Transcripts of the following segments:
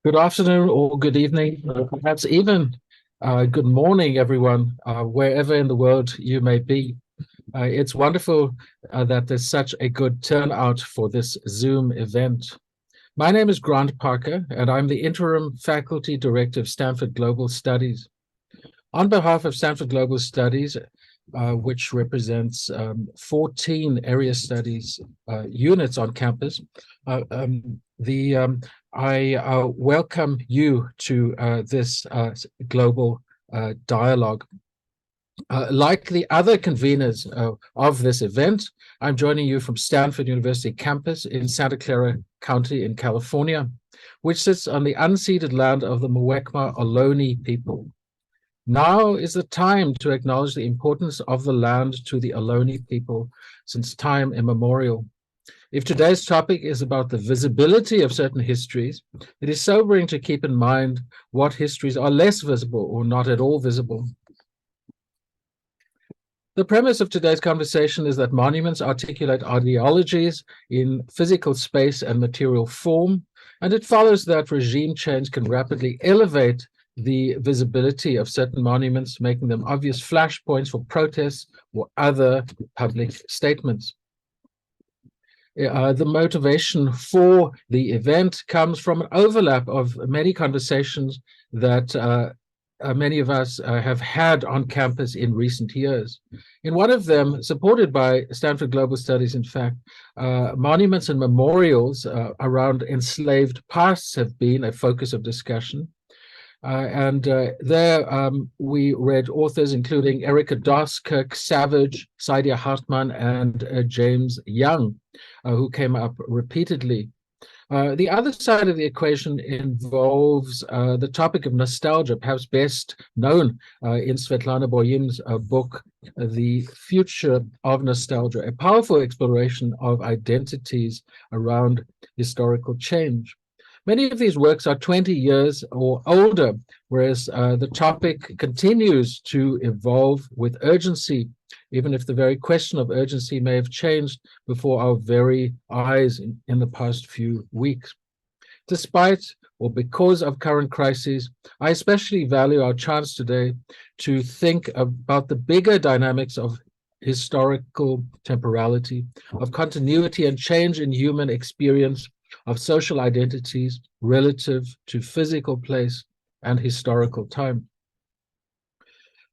Good afternoon or good evening, perhaps even good morning, everyone, wherever in the world you may be. It's wonderful that there's such a good turnout for this Zoom event. My name is Grant Parker, and I'm the Interim Faculty Director of Stanford Global Studies. On behalf of Stanford Global Studies, which represents 14 area studies units on campus, I welcome you to this global dialogue. Like the other conveners of this event, I'm joining you from Stanford University campus in Santa Clara County in California, which sits on the unceded land of the Muwekma Ohlone people. Now is the time to acknowledge the importance of the land to the Ohlone people since time immemorial. If today's topic is about the visibility of certain histories, it is sobering to keep in mind what histories are less visible or not at all visible. The premise of today's conversation is that monuments articulate ideologies in physical space and material form, and it follows that regime change can rapidly elevate the visibility of certain monuments, making them obvious flashpoints for protests or other public statements. The motivation for the event comes from an overlap of many conversations that many of us have had on campus in recent years. In one of them, supported by Stanford Global Studies, in fact, monuments and memorials around enslaved pasts have been a focus of discussion. There we read authors including Erica Doss, Kirk Savage, Saidia Hartman, and James Young, who came up repeatedly. The other side of the equation involves the topic of nostalgia, perhaps best known in Svetlana Boyin's book, The Future of Nostalgia, a powerful exploration of identities around historical change. Many of these works are 20 years or older, whereas the topic continues to evolve with urgency, even if the very question of urgency may have changed before our very eyes in the past few weeks. Despite or because of current crises, I especially value our chance today to think about the bigger dynamics of historical temporality, of continuity and change in human experience, of social identities relative to physical place and historical time.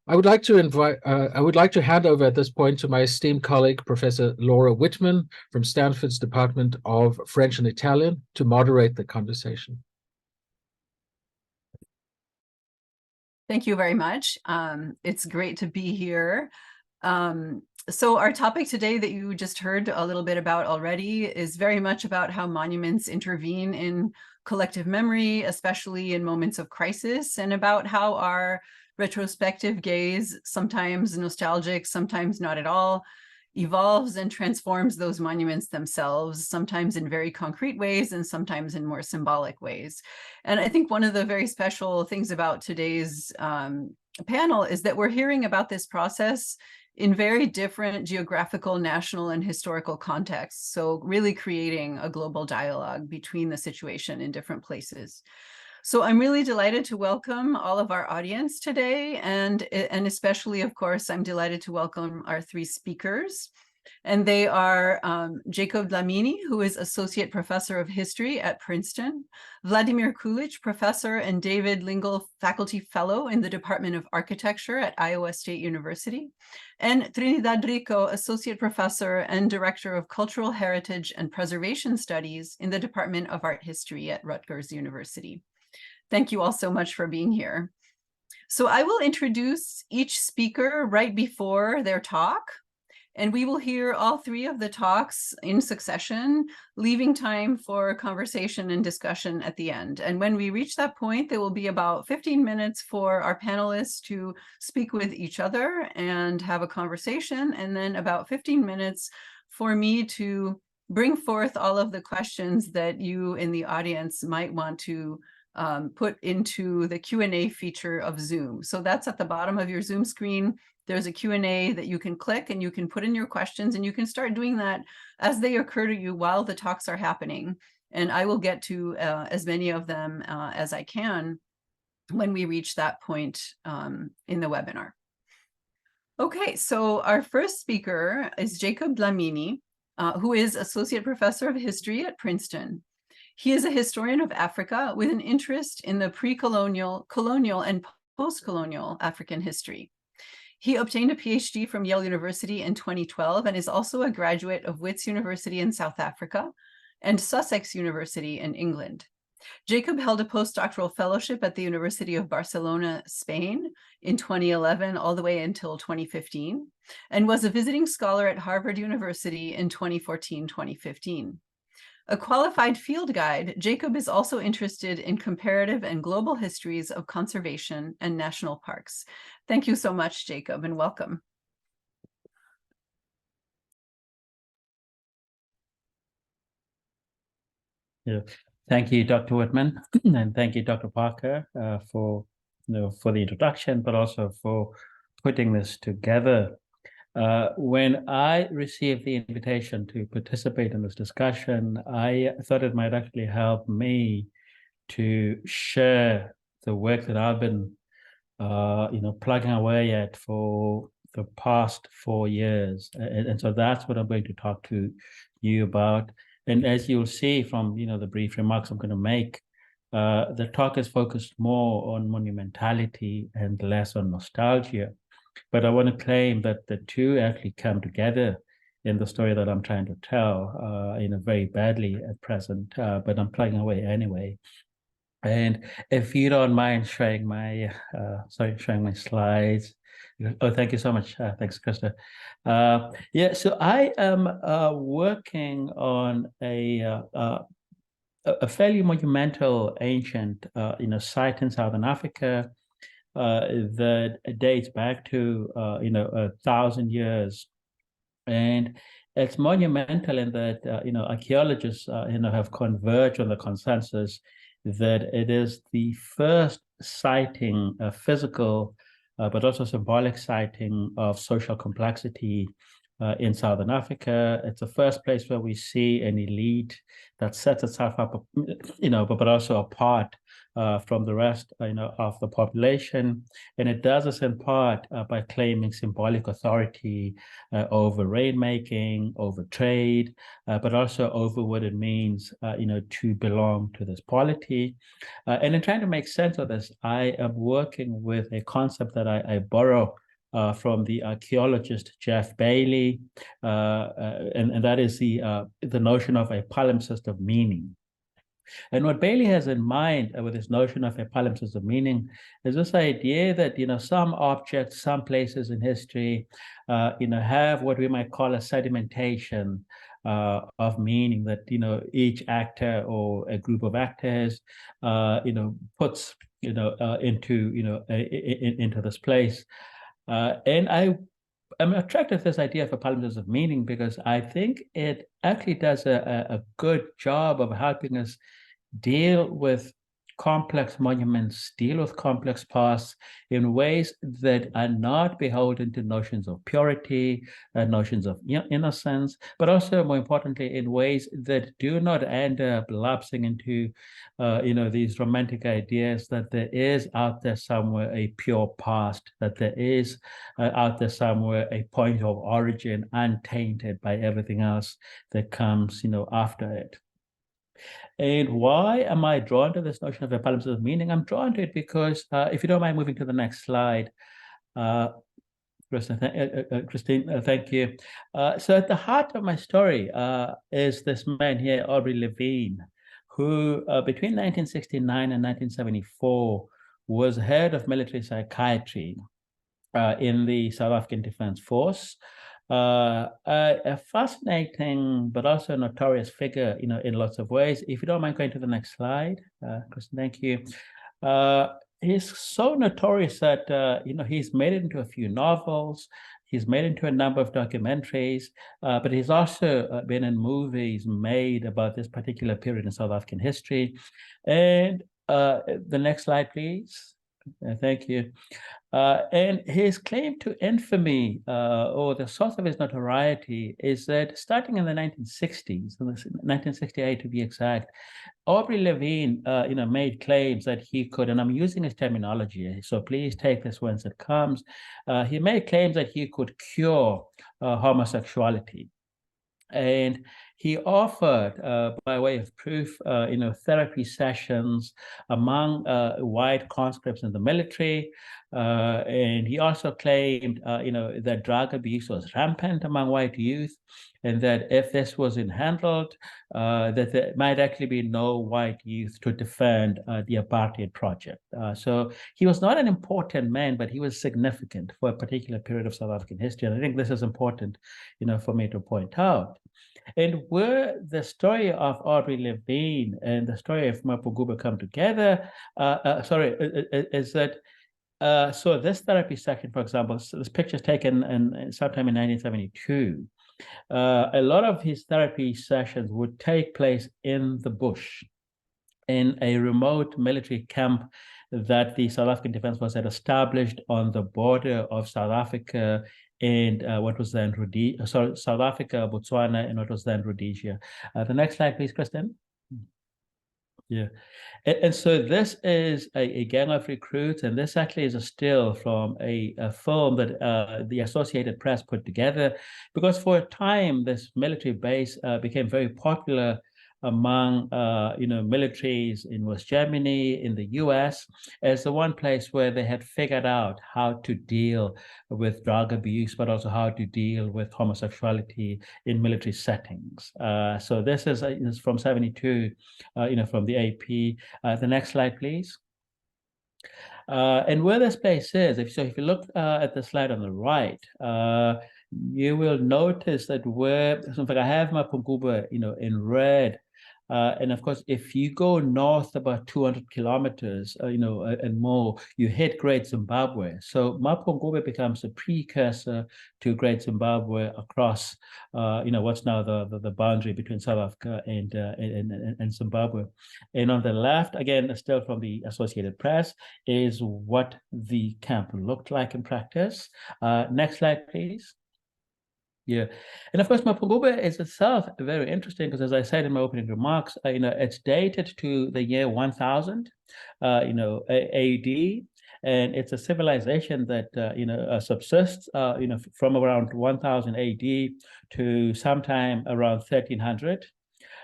I would like to hand over at this point to my esteemed colleague, Professor Laura Whitman from Stanford's Department of French and Italian to moderate the conversation. Thank you very much. It's great to be here. So our topic today that you just heard a little bit about already is very much about how monuments intervene in collective memory, especially in moments of crisis, and about how our retrospective gaze, sometimes nostalgic, sometimes not at all, evolves and transforms those monuments themselves, sometimes in very concrete ways and sometimes in more symbolic ways. And I think one of the very special things about today's panel is that we're hearing about this process in very different geographical, national, and historical contexts. So really creating a global dialogue between the situation in different places. So I'm really delighted to welcome all of our audience today, and especially, of course, I'm delighted to welcome our three speakers. And they are Jacob Dlamini, who is Associate Professor of History at Princeton, Vladimir Kulić, Professor and David Lingle Faculty Fellow in the Department of Architecture at Iowa State University, and Trinidad Rico, Associate Professor and Director of Cultural Heritage and Preservation Studies in the Department of Art History at Rutgers University. Thank you all so much for being here. So I will introduce each speaker right before their talk, and we will hear all three of the talks in succession, leaving time for conversation and discussion at the end. And when we reach that point, there will be about 15 minutes for our panelists to speak with each other and have a conversation, and then about 15 minutes for me to bring forth all of the questions that you in the audience might want to put into the Q&A feature of Zoom. So that's at the bottom of your Zoom screen. There's a Q&A that you can click and you can put in your questions, and you can start doing that as they occur to you while the talks are happening. And I will get to as many of them as I can when we reach that point in the webinar. Okay, so our first speaker is Jacob Dlamini, who is Associate Professor of History at Princeton. He is a historian of Africa with an interest in the pre-colonial, colonial, and post-colonial African history. He obtained a PhD from Yale University in 2012 and is also a graduate of Wits University in South Africa and Sussex University in England. Jacob held a postdoctoral fellowship at the University of Barcelona, Spain in 2011 all the way until 2015, and was a visiting scholar at Harvard University in 2014-2015. A qualified field guide, Jacob is also interested in comparative and global histories of conservation and national parks. Thank you so much, Jacob, and welcome. Yeah. Thank you, Dr. Whitman, and thank you, Dr. Parker, for the introduction, but also for putting this together. When I received the invitation to participate in this discussion, I thought it might actually help me to share the work that I've been, plugging away at for the past 4 years, and so that's what I'm going to talk to you about. And as you'll see from the brief remarks I'm going to make, the talk is focused more on monumentality and less on nostalgia. But I want to claim that the two actually come together in the story that I'm trying to tell, very badly at present. But I'm plugging away anyway. And if you don't mind sharing my slides. Oh, thank you so much. Thanks, Krista. Yeah, so I am working on a fairly monumental ancient, site in Southern Africa that dates back to 1,000 years, and it's monumental in that archaeologists have converged on the consensus that it is the first sighting, physical, but also symbolic sighting of social complexity in Southern Africa. It's the first place where we see an elite that sets itself up, but also apart from the rest, of the population, and it does this in part by claiming symbolic authority over rainmaking, over trade, but also over what it means, to belong to this polity. And in trying to make sense of this, I am working with a concept that I borrow from the archaeologist Jeff Bailey, and that is the notion of a palimpsest of meaning. And what Bailey has in mind with this notion of a palimpsest of meaning is this idea that some objects, some places in history, have what we might call a sedimentation of meaning that each actor or a group of actors puts into this place. And I'm attracted to this idea of a palimpsest of meaning because I think it actually does a good job of helping us deal with complex monuments, deal with complex pasts in ways that are not beholden to notions of purity, notions of innocence, but also more importantly in ways that do not end up lapsing into these romantic ideas that there is out there somewhere a pure past, that there is out there somewhere a point of origin untainted by everything else that comes after it. And why am I drawn to this notion of a palimpsest of meaning? I'm drawn to it because, if you don't mind moving to the next slide, Christine, thank you. So at the heart of my story is this man here, Aubrey Levine, who between 1969 and 1974 was head of military psychiatry in the South African Defense Force. A fascinating but also notorious figure, in lots of ways. If you don't mind going to the next slide, Kristen, thank you. He's so notorious that he's made it into a few novels. He's made into a number of documentaries, but he's also been in movies made about this particular period in South African history. And the next slide, please. Thank you. And his claim to infamy, or the source of his notoriety, is that starting in the 1960s, 1968 to be exact, Aubrey Levine, made claims that he could, and I'm using his terminology, so please take this once it comes. He made claims that he could cure homosexuality. And he offered, by way of proof, therapy sessions among white conscripts in the military. And he also claimed, that drug abuse was rampant among white youth, and that if this wasn't handled, that there might actually be no white youth to defend the apartheid project. So he was not an important man, but he was significant for a particular period of South African history. And I think this is important, for me to point out. And where the story of Aubrey Levine and the story of Mapungubwe come together, is that so this therapy section, for example, so this picture is taken sometime in 1972. A lot of his therapy sessions would take place in the bush, in a remote military camp that the South African Defence Force had established on the border of South Africa and what was then South Africa, Botswana, and what was then Rhodesia. The next slide, please, Kristen. Yeah, and so this is a gang of recruits, and this actually is a still from a film that the Associated Press put together, because for a time this military base became very popular among militaries in West Germany, in the US, as the one place where they had figured out how to deal with drug abuse, but also how to deal with homosexuality in military settings. So this is from 72, from the AP. The next slide, please. And where this place is, if you look at the slide on the right, you will notice that where, so in fact, I have Mapungubwe, in red. And of course, if you go north about 200 kilometers, and more, you hit Great Zimbabwe. So Mapungubwe becomes a precursor to Great Zimbabwe across, what's now the boundary between South Africa and Zimbabwe. And on the left, again, still from the Associated Press, is what the camp looked like in practice. Next slide, please. Yeah, and of course, Mapungubwe is itself very interesting because, as I said in my opening remarks, it's dated to the year 1000, AD, and it's a civilization that subsists, from around 1000 AD to sometime around 1300.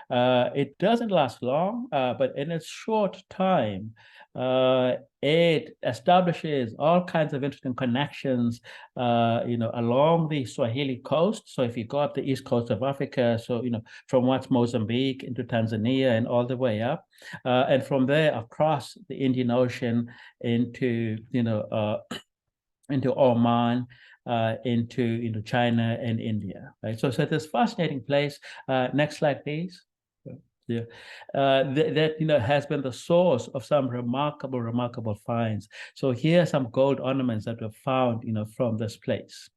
It doesn't last long, but in its short time, it establishes all kinds of interesting connections, along the Swahili coast. So if you go up the east coast of Africa, so, from what's Mozambique into Tanzania and all the way up, and from there across the Indian Ocean into, into Oman, into China and India, right? So it's this fascinating place. Next slide, please. Yeah, that has been the source of some remarkable finds. So here are some gold ornaments that were found, from this place.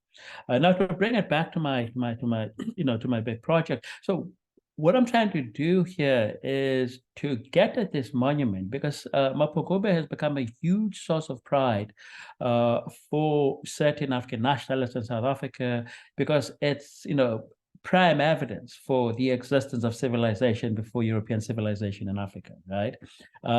Now to bring it back to my big project. So what I'm trying to do here is to get at this monument, because Mapungubwe has become a huge source of pride for certain African nationalists in South Africa, because it's prime evidence for the existence of civilization before European civilization in Africa, right?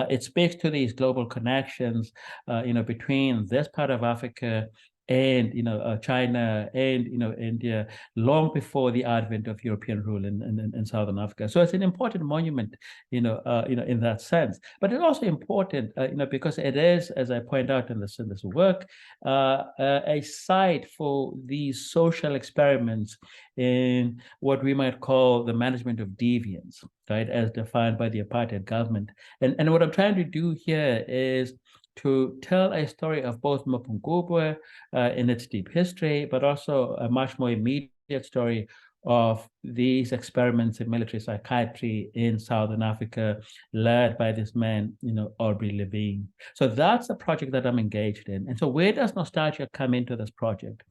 It speaks to these global connections, between this part of Africa and China and India, long before the advent of European rule in Southern Africa. So it's an important monument, in that sense. But it's also important, because it is, as I point out in this work, a site for these social experiments in what we might call the management of deviance, right, as defined by the apartheid government. And what I'm trying to do here is to tell a story of both Mapungubwe in its deep history, but also a much more immediate story of these experiments in military psychiatry in Southern Africa, led by this man, Aubrey Levine. So that's the project that I'm engaged in. And so where does nostalgia come into this project?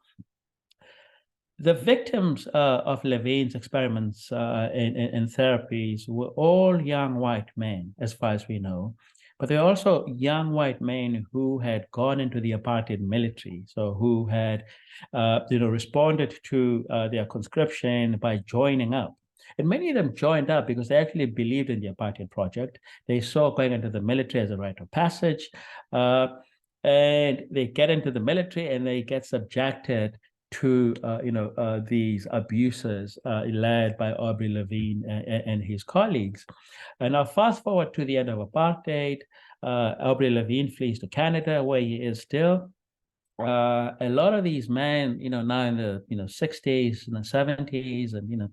The victims of Levine's experiments and therapies were all young white men, as far as we know. but there are also young white men who had gone into the apartheid military, so who had, responded to their conscription by joining up. And many of them joined up because they actually believed in the apartheid project. They saw going into the military as a rite of passage, and they get into the military and they get subjected to these abuses led by Aubrey Levine and his colleagues. And now fast forward to the end of apartheid, Aubrey Levine flees to Canada, where he is still. A lot of these men, now in the 60s and the 70s, and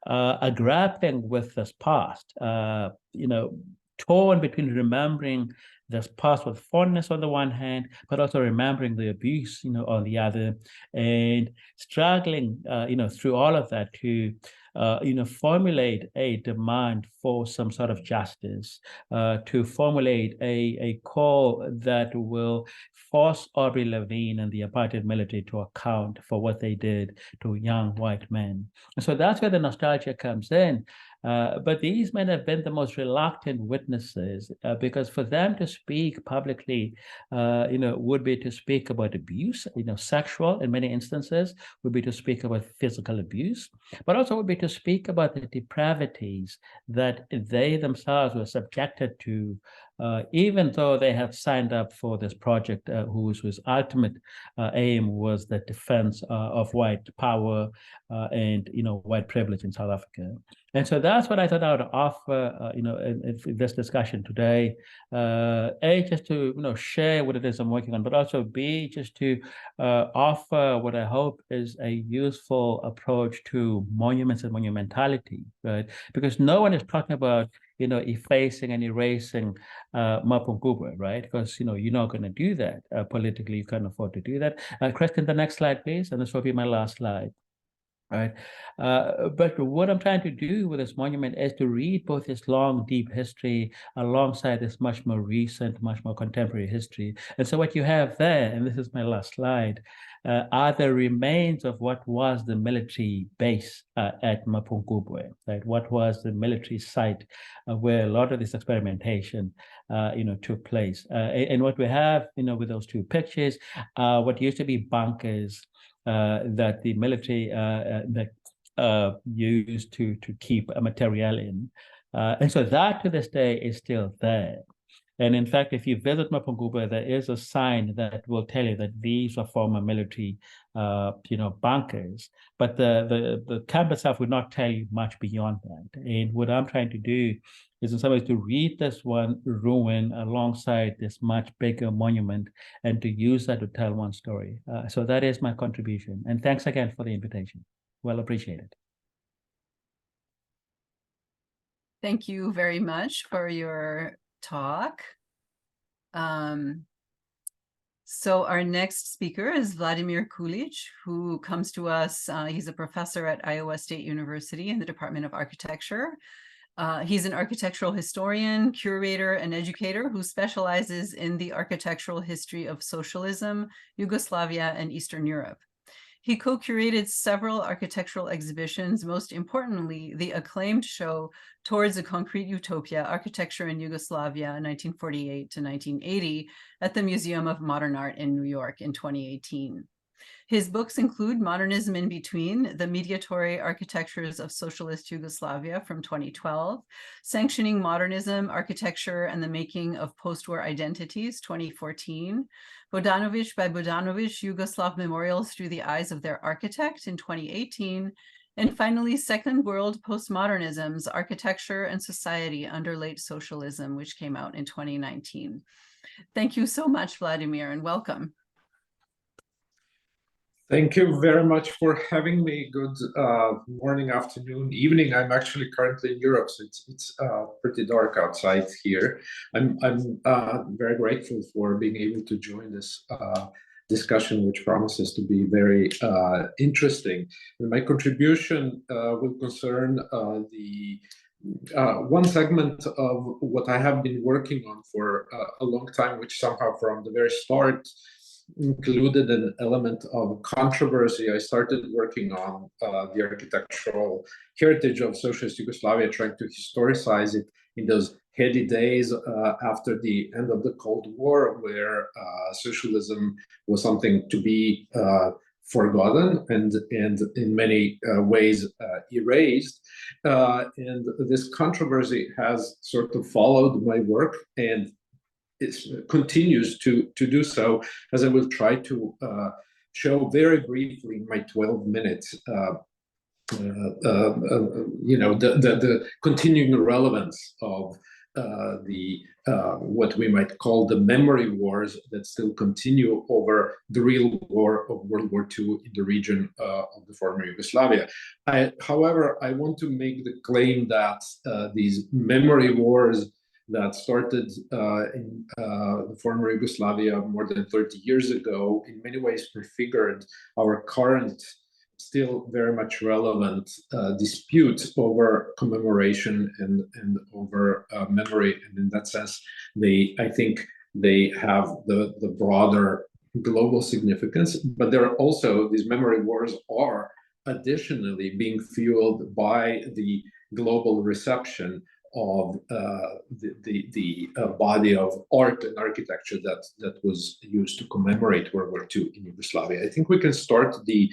are grappling with this past, torn between remembering this past with fondness on the one hand, but also remembering the abuse, on the other, and struggling, through all of that to, formulate a demand for some sort of justice, to formulate a call that will force Aubrey Levine and the apartheid military to account for what they did to young white men. And so that's where the nostalgia comes in. But these men have been the most reluctant witnesses because for them to speak publicly, would be to speak about abuse, sexual in many instances, would be to speak about physical abuse, but also would be to speak about the depravities that they themselves were subjected to, even though they have signed up for this project whose ultimate aim was the defense of white power and white privilege in South Africa. And so that's what I thought I would offer, in this discussion today. A, just to share what it is I'm working on, but also B, just to offer what I hope is a useful approach to monuments and monumentality, right? Because no one is talking about effacing and erasing Mapungubwe, right? Because you're not going to do that politically. You can't afford to do that. Kristen, the next slide, please, and this will be my last slide. Right. But what I'm trying to do with this monument is to read both this long, deep history alongside this much more recent, much more contemporary history. And so what you have there, and this is my last slide, are the remains of what was the military base at Mapungubwe, right? What was the military site where a lot of this experimentation, took place. And what we have, with those two pictures, what used to be bunkers, that the military used to keep material in. And so that to this day is still there. And in fact, if you visit Mapungubwe, there is a sign that will tell you that these are former military, bunkers. But the camp itself would not tell you much beyond that. And what I'm trying to do is in some ways to read this one ruin alongside this much bigger monument and to use that to tell one story. So that is my contribution. And thanks again for the invitation. Well appreciated. Thank you very much for your talk. So our next speaker is Vladimir Kulić, who comes to us. He's a professor at Iowa State University in the Department of Architecture. He's an architectural historian, curator, and educator who specializes in the architectural history of socialism, Yugoslavia, and Eastern Europe. He co-curated several architectural exhibitions, most importantly, the acclaimed show Towards a Concrete Utopia, Architecture in Yugoslavia, 1948 to 1980, at the Museum of Modern Art in New York in 2018. His books include Modernism in Between, The Mediatory Architectures of Socialist Yugoslavia from 2012, Sanctioning Modernism, Architecture and the Making of Post-War Identities, 2014, Bodanovic by Bodanovic, Yugoslav Memorials Through the Eyes of Their Architect in 2018, and finally, Second World Postmodernisms, Architecture and Society Under Late Socialism, which came out in 2019. Thank you so much, Vladimir, and welcome. Thank you very much for having me. Good morning, afternoon, evening. I'm actually currently in Europe, so it's pretty dark outside here. I'm very grateful for being able to join this discussion, which promises to be very interesting. And my contribution will concern the one segment of what I have been working on for a long time, which somehow from the very start included an element of controversy. I started working on the architectural heritage of socialist Yugoslavia, trying to historicize it in those heady days after the end of the Cold War, where socialism was something to be forgotten and in many ways erased. And this controversy has sort of followed my work, and it continues to do so, as I will try to show very briefly in my 12 minutes. You know, the continuing relevance of what we might call the memory wars that still continue over the real war of World War II in the region of the former Yugoslavia. However, I want to make the claim that these memory wars that started in the former Yugoslavia more than 30 years ago in many ways prefigured our current, still very much relevant dispute over commemoration and over memory. And in that sense, I think they have the broader global significance. But there are also, these memory wars are additionally being fueled by the global reception of the body of art and architecture that was used to commemorate World War II in Yugoslavia. I think we can start the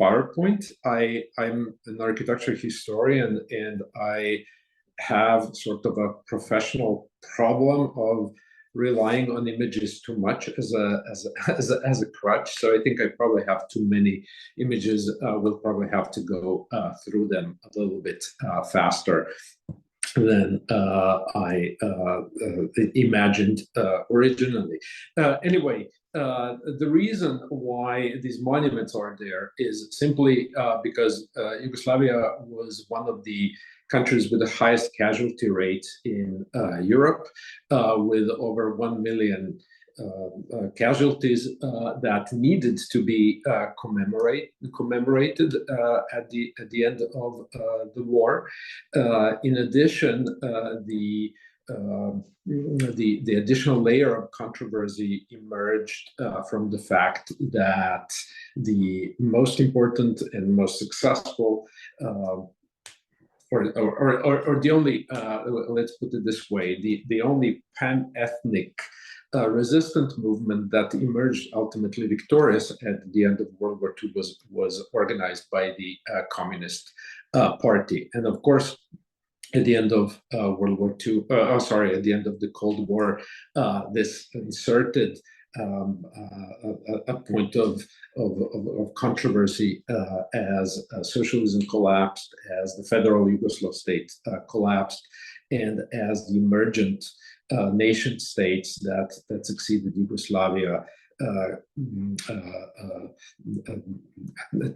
PowerPoint. I'm an architecture historian, and I have sort of a professional problem of relying on images too much as a crutch. So I think I probably have too many images. We'll probably have to go through them a little bit faster than I imagined originally. Anyway, the reason why these monuments are there is simply because Yugoslavia was one of the countries with the highest casualty rate in Europe, with over 1 million casualties that needed to be commemorated at the end of the war. In addition, the additional layer of controversy emerged from the fact that the most important and most successful or the only, let's put it this way, the only pan-ethnic resistant movement that emerged ultimately victorious at the end of World War II was organized by the Communist Party. And of course, at the end of World War II, at the end of the Cold War, this inserted a point of controversy as socialism collapsed, as the federal Yugoslav state collapsed, and as the emergent nation states that succeeded Yugoslavia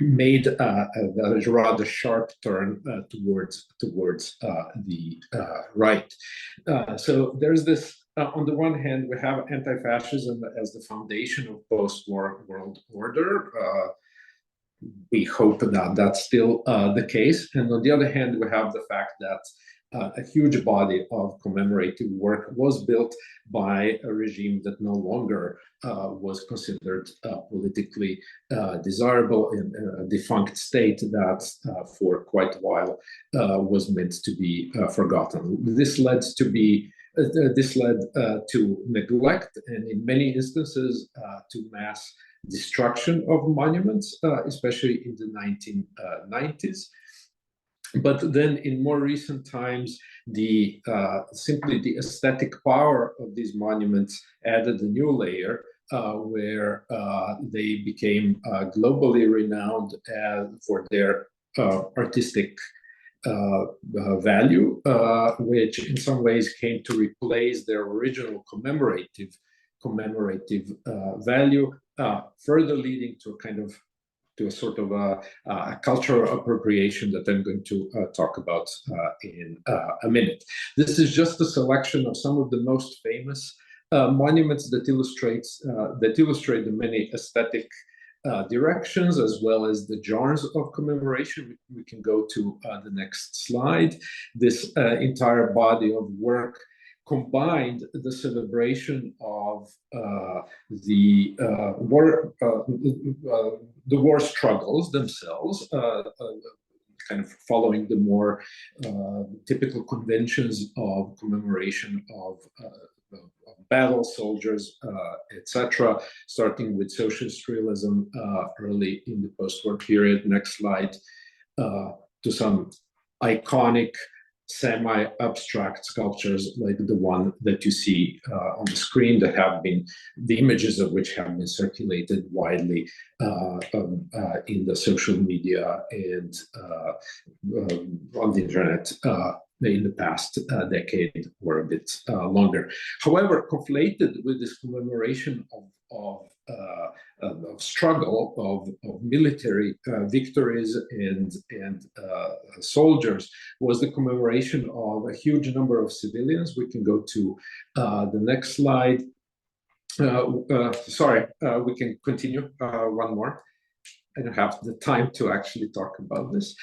made a rather sharp turn towards the right. So there's this. On the one hand, we have anti-fascism as the foundation of post-war world order. We hope that that's still the case. And on the other hand, we have the fact that a huge body of commemorative work was built by a regime that no longer was considered politically desirable, in a defunct state that for quite a while was meant to be forgotten. This led to neglect, and in many instances to mass destruction of monuments, especially in the 1990s. But then in more recent times, simply the aesthetic power of these monuments added a new layer where they became globally renowned for their artistic value, which in some ways came to replace their original commemorative value, further leading to a sort of a cultural appropriation that I'm going to talk about in a minute. This is just a selection of some of the most famous monuments that illustrate the many aesthetic directions, as well as the genres of commemoration. We can go to the next slide. This entire body of work combined the celebration of the war struggles themselves, kind of following the more typical conventions of commemoration of battle soldiers, etc., starting with socialist realism early in the post-war period. Next slide, to some iconic semi-abstract sculptures like the one that you see on the screen, that have been, the images of which have been circulated widely in the social media and on the internet in the past decade or a bit longer. However, conflated with this commemoration of struggle, of military victories and soldiers, was the commemoration of a huge number of civilians. We can go to the next slide. Sorry, we can continue one more. I don't have the time to actually talk about this,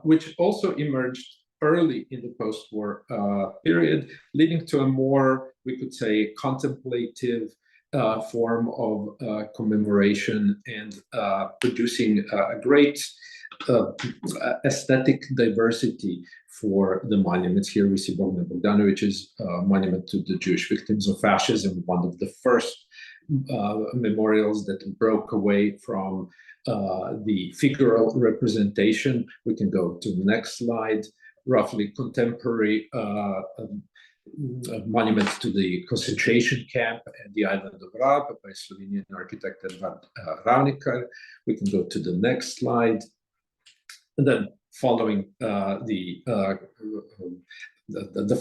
which also emerged early in the post-war period, leading to a more, we could say, contemplative form of commemoration and producing a great aesthetic diversity for the monuments. Here we see Bogdanovich's monument to the Jewish victims of fascism, one of the first memorials that broke away from the figural representation. We can go to the next slide. Roughly contemporary monument to the concentration camp at the island of Rab by Slovenian architect Edvard Ravnikar. We can go to the next slide. And then following the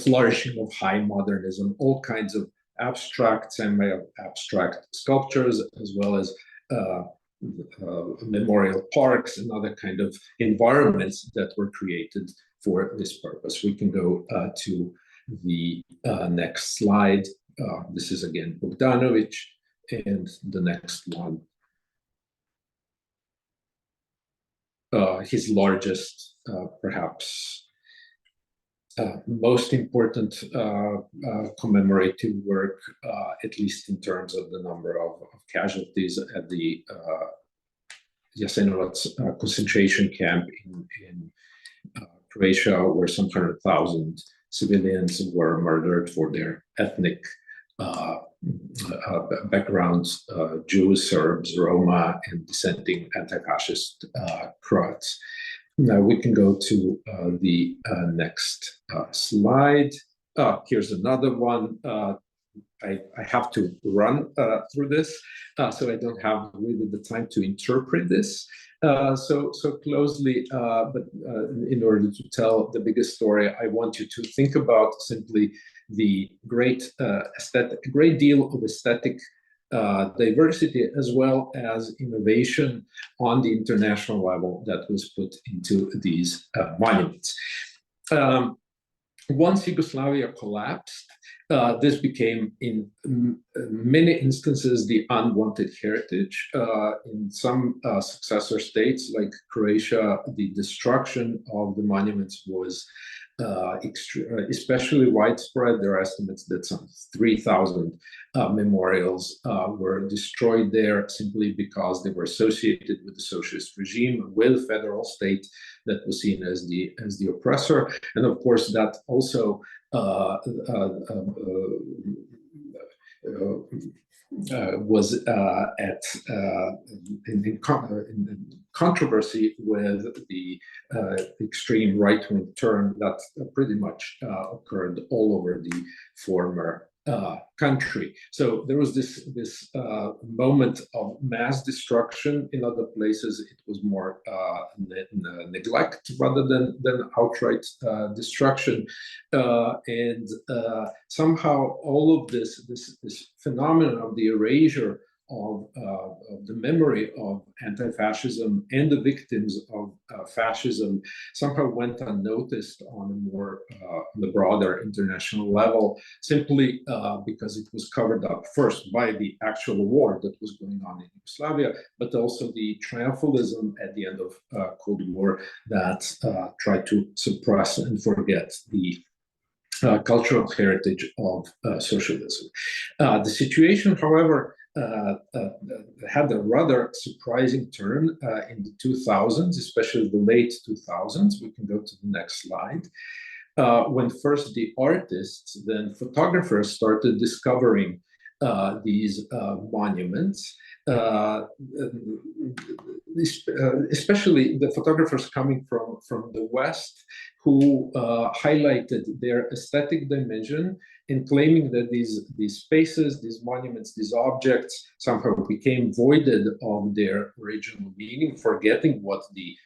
flourishing of high modernism, all kinds of abstract, semi-abstract sculptures, as well as memorial parks and other kind of environments that were created for this purpose. We can go to the next slide. This is again Bogdanovich, and the next one, his largest, perhaps most important commemorative work, at least in terms of the number of casualties at the Jasenovac concentration camp in Croatia, where some 100,000 civilians were murdered for their ethnic backgrounds, Jews, Serbs, Roma, and dissenting anti-fascist Croats. Now we can go to the next slide. Here's another one. I have to run through this, so I don't have really the time to interpret this so closely, but in order to tell the biggest story, I want you to think about simply the great deal of aesthetic diversity, as well as innovation on the international level that was put into these monuments. Once Yugoslavia collapsed, this became, in many instances, the unwanted heritage. In some successor states, like Croatia, the destruction of the monuments was especially widespread. There are estimates that some 3,000 memorials were destroyed there simply because they were associated with the socialist regime, with the federal state that was seen as the oppressor. And of course, that also was in controversy with the extreme right-wing turn that pretty much occurred all over the former country. So there was this moment of mass destruction. In other places, it was more neglect rather than outright destruction. And somehow all of this phenomenon of the erasure of the memory of anti-fascism and the victims of fascism somehow went unnoticed on a more on the broader international level, simply because it was covered up first by the actual war that was going on in Yugoslavia, but also the triumphalism at the end of Cold War that tried to suppress and forget the cultural heritage of socialism. The situation, however, had a rather surprising turn in the 2000s, especially the late 2000s. We can go to the next slide. When first the artists, then photographers started discovering these monuments, especially the photographers coming from the West, who highlighted their aesthetic dimension in claiming that these spaces, these monuments, these objects somehow became voided of their original meaning, forgetting what the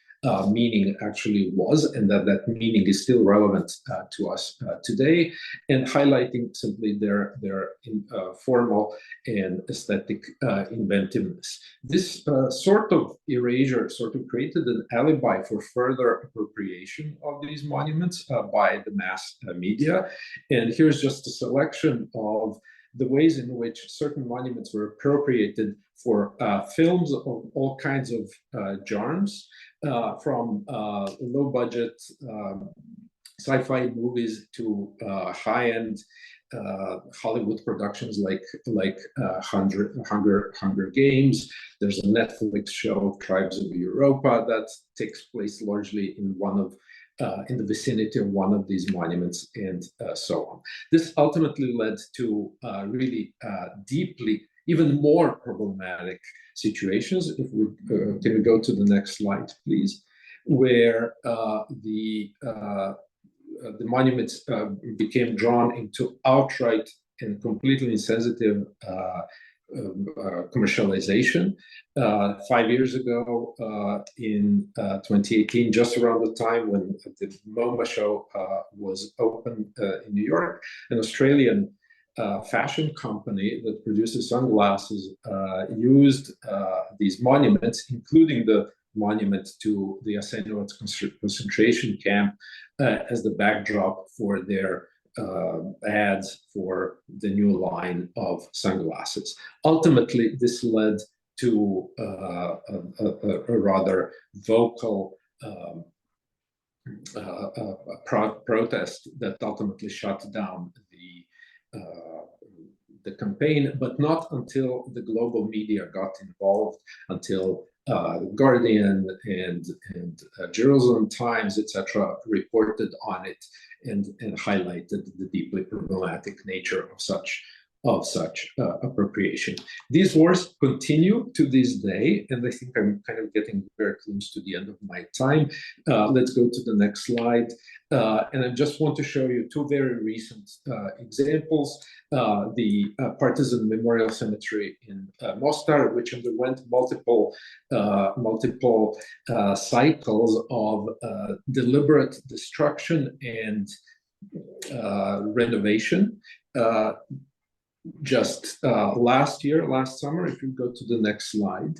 meaning actually was, and that meaning is still relevant to us today, and highlighting simply their formal and aesthetic inventiveness. This sort of erasure sort of created an alibi for further appropriation of these monuments by the mass media. And here's just a selection of the ways in which certain monuments were appropriated for films of all kinds of genres, from low-budget sci-fi movies to high-end Hollywood productions like Hunger Games. There's a Netflix show, Tribes of Europa, that takes place largely in in the vicinity of one of these monuments, and so on. This ultimately led to really deeply, even more problematic situations. If we can we go to the next slide, please, where the monuments became drawn into outright and completely insensitive commercialization. 5 years ago, in 2018, just around the time when the MoMA show was opened in New York, an Australian fashion company that produces sunglasses used these monuments, including the monument to the Jasenovac concentration camp, as the backdrop for their ads for the new line of sunglasses. Ultimately, this led to a rather vocal protest that ultimately shut down the campaign, but not until the global media got involved, until Guardian and Jerusalem Times, etc., reported on it and highlighted the deeply problematic nature of such appropriation. These wars continue to this day, and I think I'm kind of getting very close to the end of my time. Let's go to the next slide. And I just want to show you two very recent examples. The Partisan Memorial Cemetery in Mostar, which underwent multiple cycles of deliberate destruction and renovation. Just last summer, if you go to the next slide,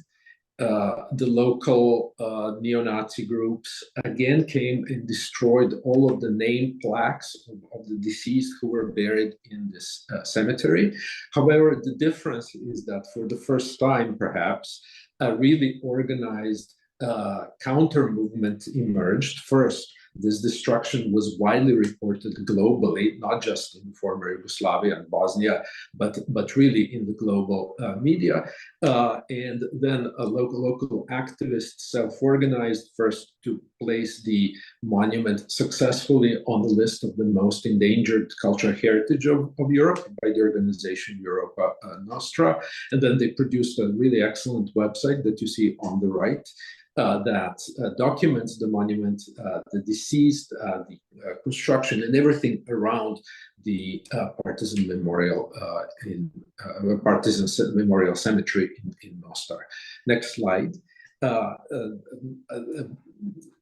the local neo-Nazi groups again came and destroyed all of the name plaques of the deceased who were buried in this cemetery. However, the difference is that for the first time, perhaps, a really organized counter-movement emerged. First, this destruction was widely reported globally, not just in former Yugoslavia and Bosnia, but really in the global media. And then a local activists self-organized first to place the monument successfully on the list of the most endangered cultural heritage of Europe by the organization Europa Nostra. And then they produced a really excellent website that you see on the right, that documents the monument, the deceased, the construction, and everything around the Partisan Memorial Partisan Memorial Cemetery in Mostar. Next slide.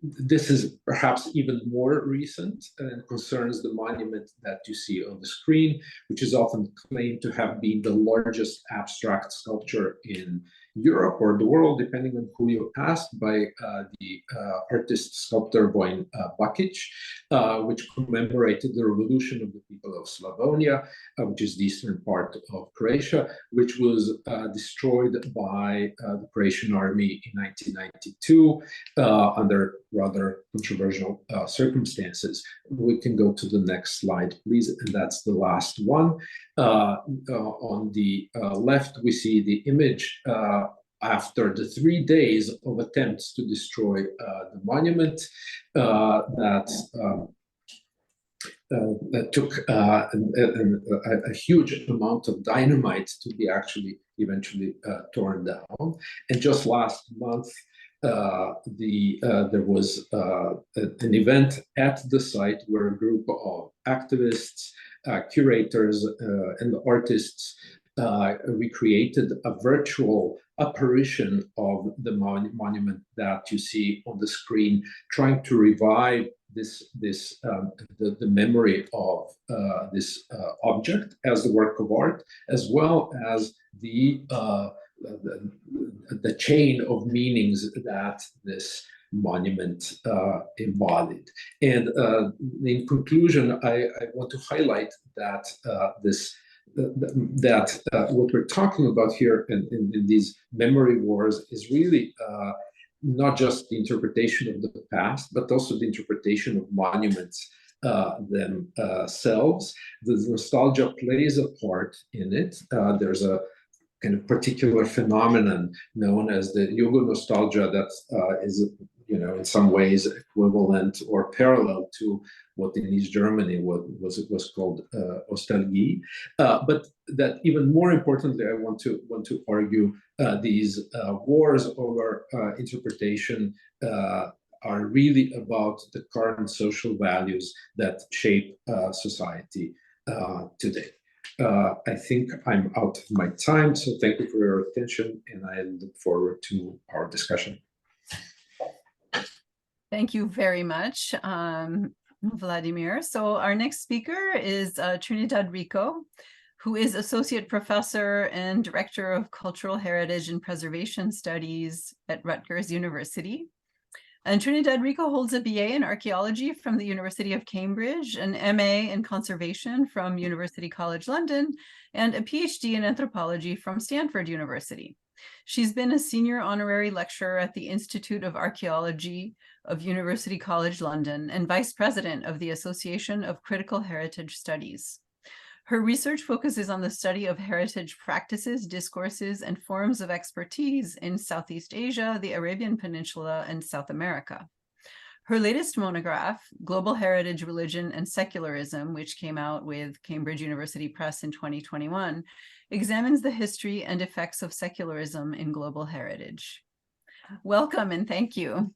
This is perhaps even more recent and concerns the monument that you see on the screen, which is often claimed to have been the largest abstract sculpture in Europe or the world, depending on who you ask, by the artist sculptor Vojin Bakić, which commemorated the revolution of the people of Slavonia, which is the eastern part of Croatia, which was destroyed by the Croatian army in 1992 under rather controversial circumstances. We can go to the next slide, please, and that's the last one. On the left, we see the image after the 3 days of attempts to destroy the monument that took a huge amount of dynamite to be actually eventually torn down. And just last month, there was an event at the site where a group of activists, curators, and artists recreated a virtual apparition of the monument that you see on the screen, trying to revive the memory of this object as a work of art, as well as the chain of meanings that this monument embodied. And in conclusion, I want to highlight that what we're talking about here in these memory wars is really not just the interpretation of the past, but also the interpretation of monuments themselves. The nostalgia plays a part in it. There's a kind of particular phenomenon known as the Yugo nostalgia that is, in some ways equivalent or parallel to what in East Germany was called Nostalgie. But that even more importantly, I want to argue these wars over interpretation are really about the current social values that shape society today. I think I'm out of my time, so thank you for your attention, and I look forward to our discussion. Thank you very much, Vladimir. So our next speaker is Trinidad Rico, who is Associate Professor and Director of Cultural Heritage and Preservation Studies at Rutgers University. And Trinidad Rico holds a BA in Archaeology from the University of Cambridge, an MA in Conservation from University College London, and a PhD in Anthropology from Stanford University. She's been a senior honorary lecturer at the Institute of Archaeology of University College London and vice president of the Association of Critical Heritage Studies. Her research focuses on the study of heritage practices, discourses, and forms of expertise in Southeast Asia, the Arabian Peninsula, and South America. Her latest monograph, Global Heritage, Religion, and Secularism, which came out with Cambridge University Press in 2021, examines the history and effects of secularism in global heritage. Welcome and thank you.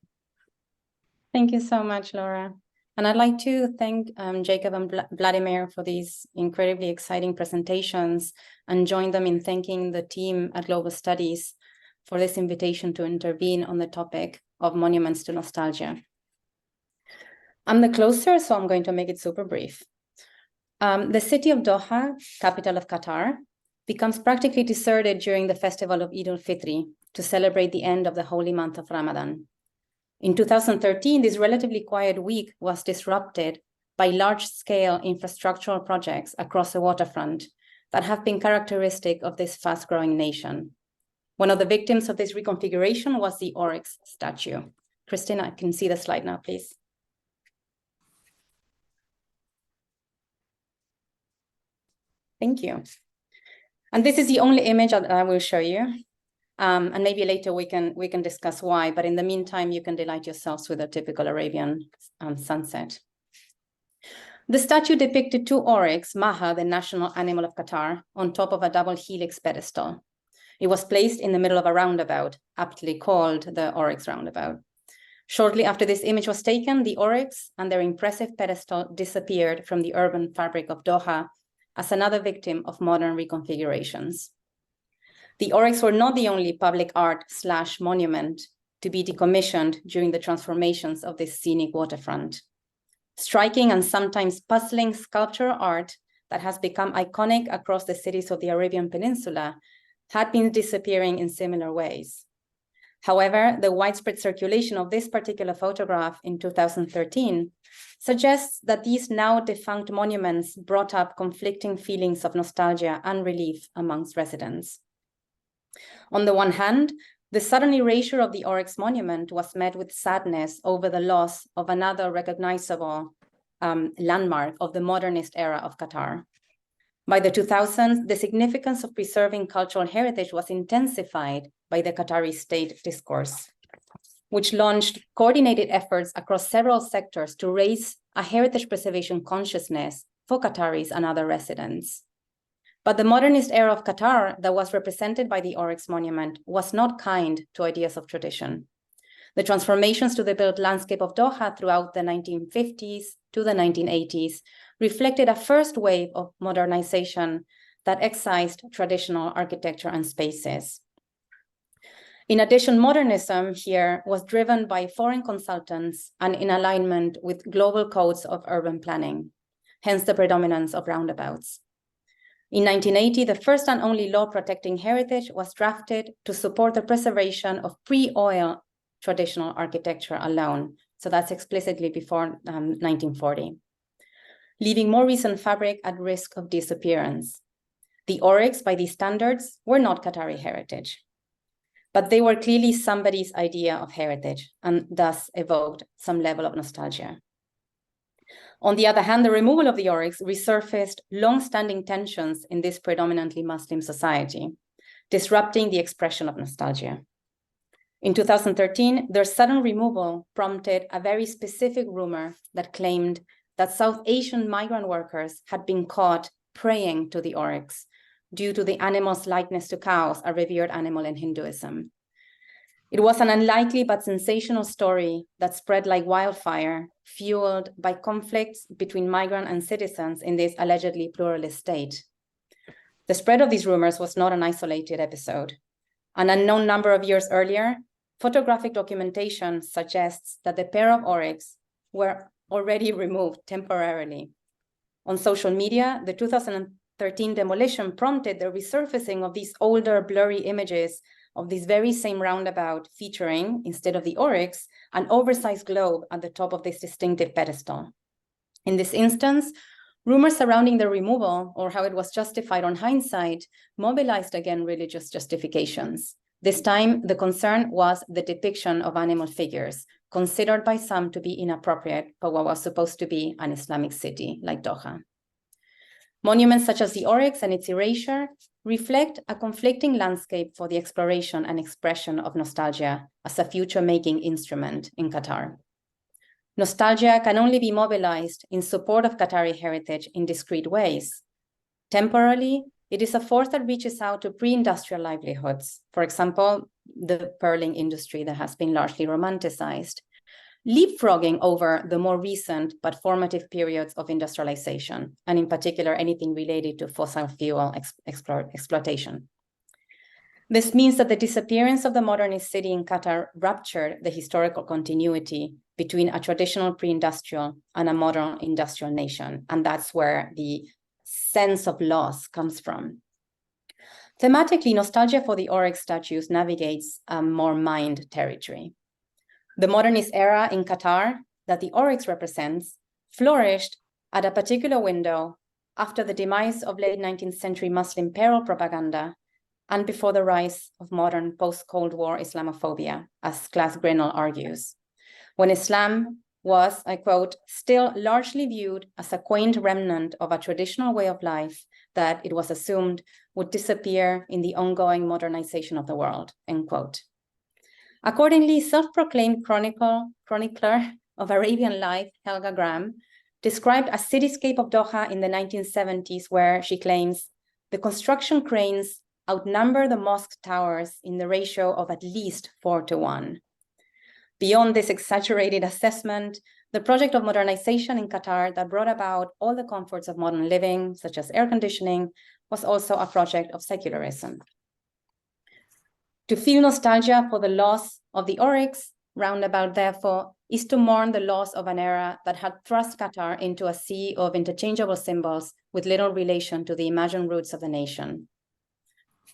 Thank you so much, Laura. And I'd like to thank Jacob and Vladimir for these incredibly exciting presentations and join them in thanking the team at Global Studies for this invitation to intervene on the topic of monuments to nostalgia. I'm the closer, so I'm going to make it super brief. The city of Doha, capital of Qatar, becomes practically deserted during the festival of Eid al-Fitr to celebrate the end of the holy month of Ramadan. In 2013, this relatively quiet week was disrupted by large-scale infrastructural projects across the waterfront that have been characteristic of this fast-growing nation. One of the victims of this reconfiguration was the oryx statue. Christina, I can see the slide now, please. Thank you. And this is the only image that I will show you. And maybe later we can discuss why, but in the meantime, you can delight yourselves with a typical Arabian sunset. The statue depicted two oryx, Maha, the national animal of Qatar, on top of a double helix pedestal. It was placed in the middle of a roundabout, aptly called the Oryx Roundabout. Shortly after this image was taken, the oryx and their impressive pedestal disappeared from the urban fabric of Doha as another victim of modern reconfigurations. The oryx were not the only public art/monument to be decommissioned during the transformations of this scenic waterfront. Striking and sometimes puzzling sculptural art that has become iconic across the cities of the Arabian Peninsula had been disappearing in similar ways. However, the widespread circulation of this particular photograph in 2013 suggests that these now defunct monuments brought up conflicting feelings of nostalgia and relief amongst residents. On the one hand, The sudden erasure of the Oryx monument was met with sadness over the loss of another recognizable landmark of the modernist era of Qatar. By the 2000s, the significance of preserving cultural heritage was intensified by the Qatari state discourse, which launched coordinated efforts across several sectors to raise a heritage preservation consciousness for Qataris and other residents. But the modernist era of Qatar that was represented by the Oryx monument was not kind to ideas of tradition. The transformations to the built landscape of Doha throughout the 1950s to the 1980s reflected a first wave of modernization that excised traditional architecture and spaces. In addition, modernism here was driven by foreign consultants and in alignment with global codes of urban planning, hence the predominance of roundabouts. In 1980, the first and only law protecting heritage was drafted to support the preservation of pre-oil traditional architecture alone. So that's explicitly before 1940, leaving more recent fabric at risk of disappearance. The Oryx, by these standards, were not Qatari heritage, but they were clearly somebody's idea of heritage and thus evoked some level of nostalgia. On the other hand, the removal of the Oryx resurfaced long-standing tensions in this predominantly Muslim society, disrupting the expression of nostalgia. In 2013, their sudden removal prompted a very specific rumor that claimed that South Asian migrant workers had been caught praying to the Oryx due to the animal's likeness to cows, a revered animal in Hinduism. It was an unlikely but sensational story that spread like wildfire, fueled by conflicts between migrant and citizens in this allegedly pluralist state. The spread of these rumors was not an isolated episode. An unknown number of years earlier, photographic documentation suggests that the pair of Oryx were already removed temporarily. On social media, the 2013 demolition prompted the resurfacing of these older blurry images of this very same roundabout featuring, instead of the Oryx, an oversized globe at the top of this distinctive pedestal. In this instance, rumors surrounding the removal or how it was justified on hindsight mobilized again religious justifications. This time, the concern was the depiction of animal figures, considered by some to be inappropriate for what was supposed to be an Islamic city like Doha. Monuments such as the Oryx and its erasure reflect a conflicting landscape for the exploration and expression of nostalgia as a future-making instrument in Qatar. Nostalgia can only be mobilized in support of Qatari heritage in discrete ways. Temporally, it is a force that reaches out to pre-industrial livelihoods, for example, the pearling industry that has been largely romanticized, leapfrogging over the more recent but formative periods of industrialization, and in particular, anything related to fossil fuel exploitation. This means that the disappearance of the modernist city in Qatar ruptured the historical continuity between a traditional pre-industrial and a modern industrial nation, and that's where the sense of loss comes from. Thematically, nostalgia for the Oryx statues navigates a more mined territory. The modernist era in Qatar that the Oryx represents flourished at a particular window after the demise of late 19th century Muslim peril propaganda and before the rise of modern post-Cold War Islamophobia, as Klaas Grenell argues, when Islam was, I quote, still largely viewed as a quaint remnant of a traditional way of life that it was assumed would disappear in the ongoing modernization of the world, end quote. Accordingly, self-proclaimed chronicler of Arabian life, Helga Graham, described a cityscape of Doha in the 1970s where she claims the construction cranes outnumber the mosque towers in the ratio of at least 4-1. Beyond this exaggerated assessment, the project of modernization in Qatar that brought about all the comforts of modern living, such as air conditioning, was also a project of secularism. To feel nostalgia for the loss of the Oryx roundabout, therefore, is to mourn the loss of an era that had thrust Qatar into a sea of interchangeable symbols with little relation to the imagined roots of the nation.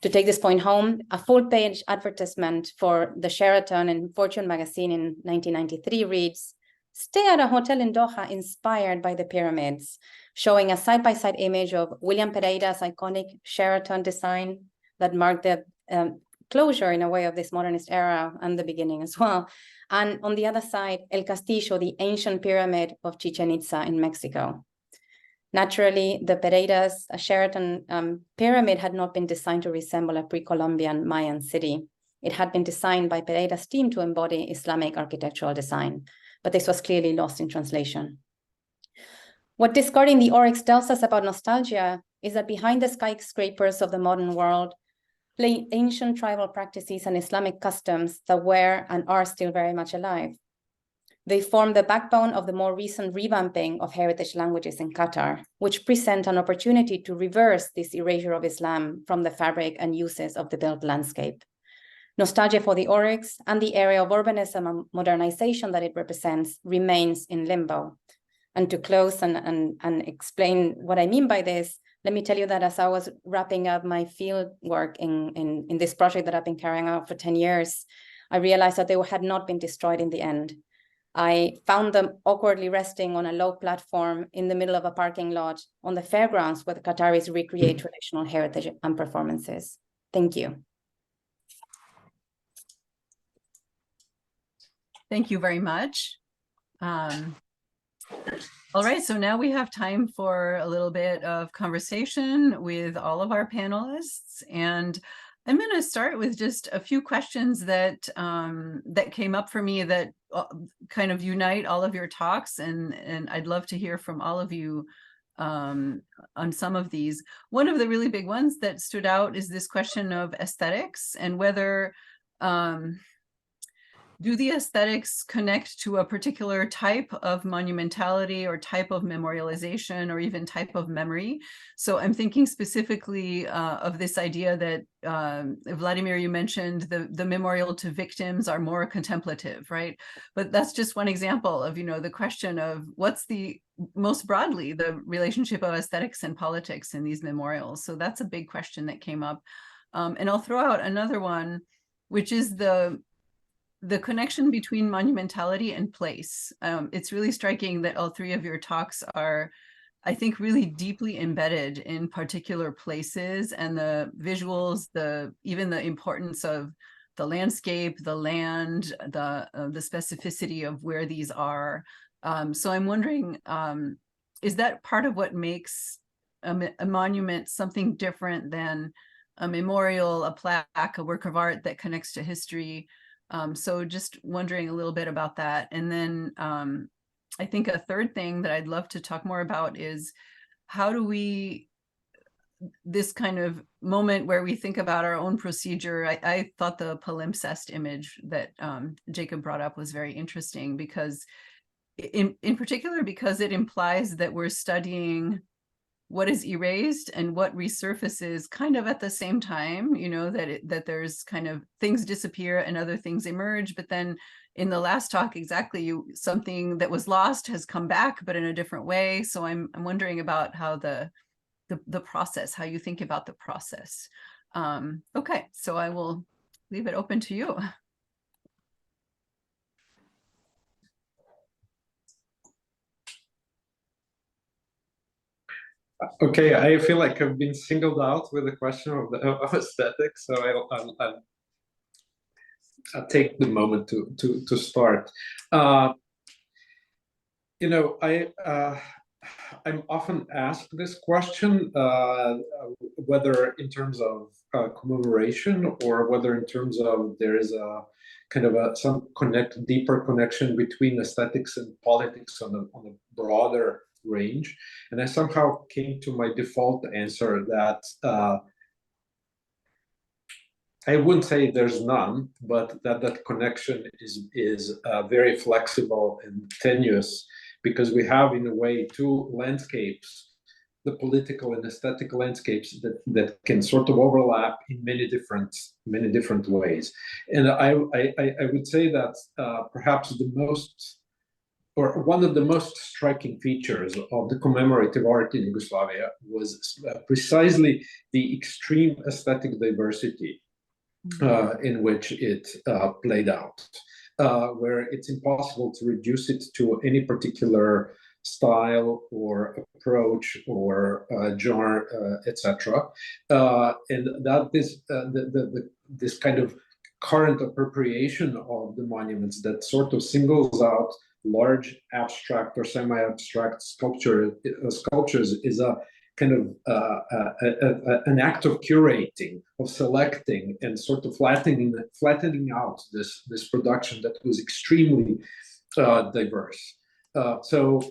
To take this point home, a full-page advertisement for the Sheraton and Fortune magazine in 1993 reads, "Stay at a hotel in Doha inspired by the pyramids," showing a side-by-side image of William Pereira's iconic Sheraton design that marked the closure in a way of this modernist era and the beginning as well. And on the other side, El Castillo, the ancient pyramid of Chichen Itza in Mexico. Naturally, the Pereiras Sheraton pyramid had not been designed to resemble a pre-Columbian Mayan city. It had been designed by Pereira's team to embody Islamic architectural design, but this was clearly lost in translation. What discarding the oryx tells us about nostalgia is that behind the skyscrapers of the modern world lay ancient tribal practices and Islamic customs that were and are still very much alive. They form the backbone of the more recent revamping of heritage languages in Qatar, which present an opportunity to reverse this erasure of Islam from the fabric and uses of the built landscape. Nostalgia for the oryx and the area of urbanism and modernization that it represents remains in limbo. And to close and explain what I mean by this, let me tell you that as I was wrapping up my field work in this project that I've been carrying out for 10 years, I realized that they had not been destroyed in the end. I found them awkwardly resting on a low platform in the middle of a parking lot on the fairgrounds where the Qataris recreate traditional heritage and performances. Thank you. Thank you very much. All right, so now we have time for a little bit of conversation with all of our panelists, and I'm going to start with just a few questions that that came up for me that kind of unite all of your talks, and I'd love to hear from all of you on some of these. One of the really big ones that stood out is this question of aesthetics and whether do the aesthetics connect to a particular type of monumentality or type of memorialization or even type of memory? So I'm thinking specifically of this idea that, Vladimir, you mentioned the memorial to victims are more contemplative, right? But that's just one example of, the question of what's the, most broadly, the relationship of aesthetics and politics in these memorials. So that's a big question that came up. And I'll throw out another one, which is the connection between monumentality and place. It's really striking that all three of your talks are, I think, really deeply embedded in particular places and the visuals, even the importance of the landscape, the land, the specificity of where these are. So I'm wondering, is that part of what makes a monument something different than a memorial, a plaque, a work of art that connects to history? So just wondering a little bit about that. And then I think a third thing that I'd love to talk more about is how do we, this kind of moment where we think about our own procedure. I thought the palimpsest image that Jacob brought up was very interesting because in particular, because it implies that we're studying what is erased and what resurfaces kind of at the same time, that there's kind of things disappear and other things emerge. But then in the last talk, exactly, something that was lost has come back, but in a different way. So I'm wondering about how the process, how you think about the process. Okay, so I will leave it open to you. Okay, I feel like I've been singled out with the question of aesthetics, so I'll take the moment to start. I'm often asked this question, whether in terms of commemoration or whether in terms of there is a kind of some deeper connection between aesthetics and politics on a broader range. And I somehow came to my default answer that I wouldn't say there's none, but that connection is very flexible and tenuous, because we have, in a way, two landscapes, the political and aesthetic landscapes that can sort of overlap in many different ways. And I would say that perhaps one of the most striking features of the commemorative art in Yugoslavia was precisely the extreme aesthetic diversity in which it played out, where it's impossible to reduce it to any particular style or approach or genre, etc. And that this kind of current appropriation of the monuments that sort of singles out large abstract or semi-abstract sculptures is a kind of an act of curating, of selecting, and sort of flattening out this production that was extremely diverse. So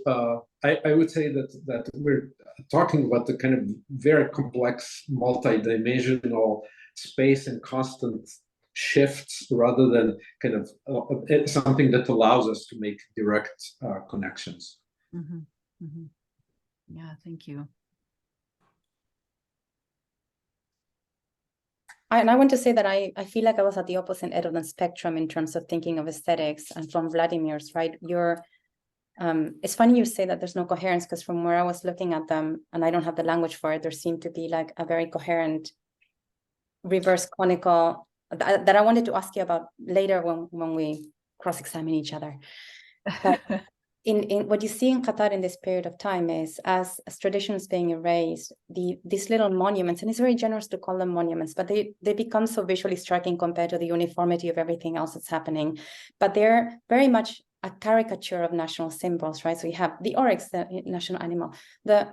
I would say that we're talking about the kind of very complex, multi-dimensional space and constant shifts rather than kind of something that allows us to make direct connections. Mm-hmm. Mm-hmm. Yeah, thank you. And I want to say that I feel like I was at the opposite end of the spectrum in terms of thinking of aesthetics, and from Vladimir's, right? It's funny you say that there's no coherence, because from where I was looking at them, and I don't have the language for it, there seemed to be like a very coherent reverse conical that I wanted to ask you about later when we cross-examine each other. But in what you see in Qatar in this period of time is, as traditions being erased, these little monuments, and it's very generous to call them monuments, but they become so visually striking compared to the uniformity of everything else that's happening. But they're very much a caricature of national symbols, right? So you have the oryx, the national animal, the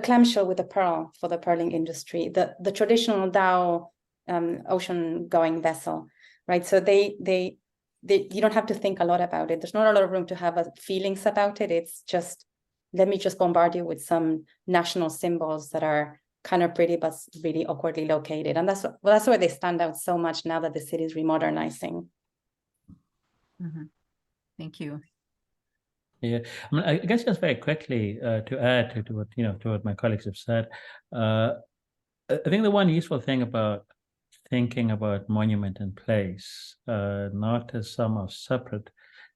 clamshell with the pearl for the pearling industry, the traditional dhow ocean-going vessel, right? So they you don't have to think a lot about it. There's not a lot of room to have feelings about it. It's just, let me just bombard you with some national symbols that are kind of pretty, but really awkwardly located. And that's why they stand out so much now that the city is remodernizing. Mm-hmm. Thank you. Yeah, I mean, I guess just very quickly to add to what to what my colleagues have said. I think the one useful thing about thinking about monument and place, not as somehow separate,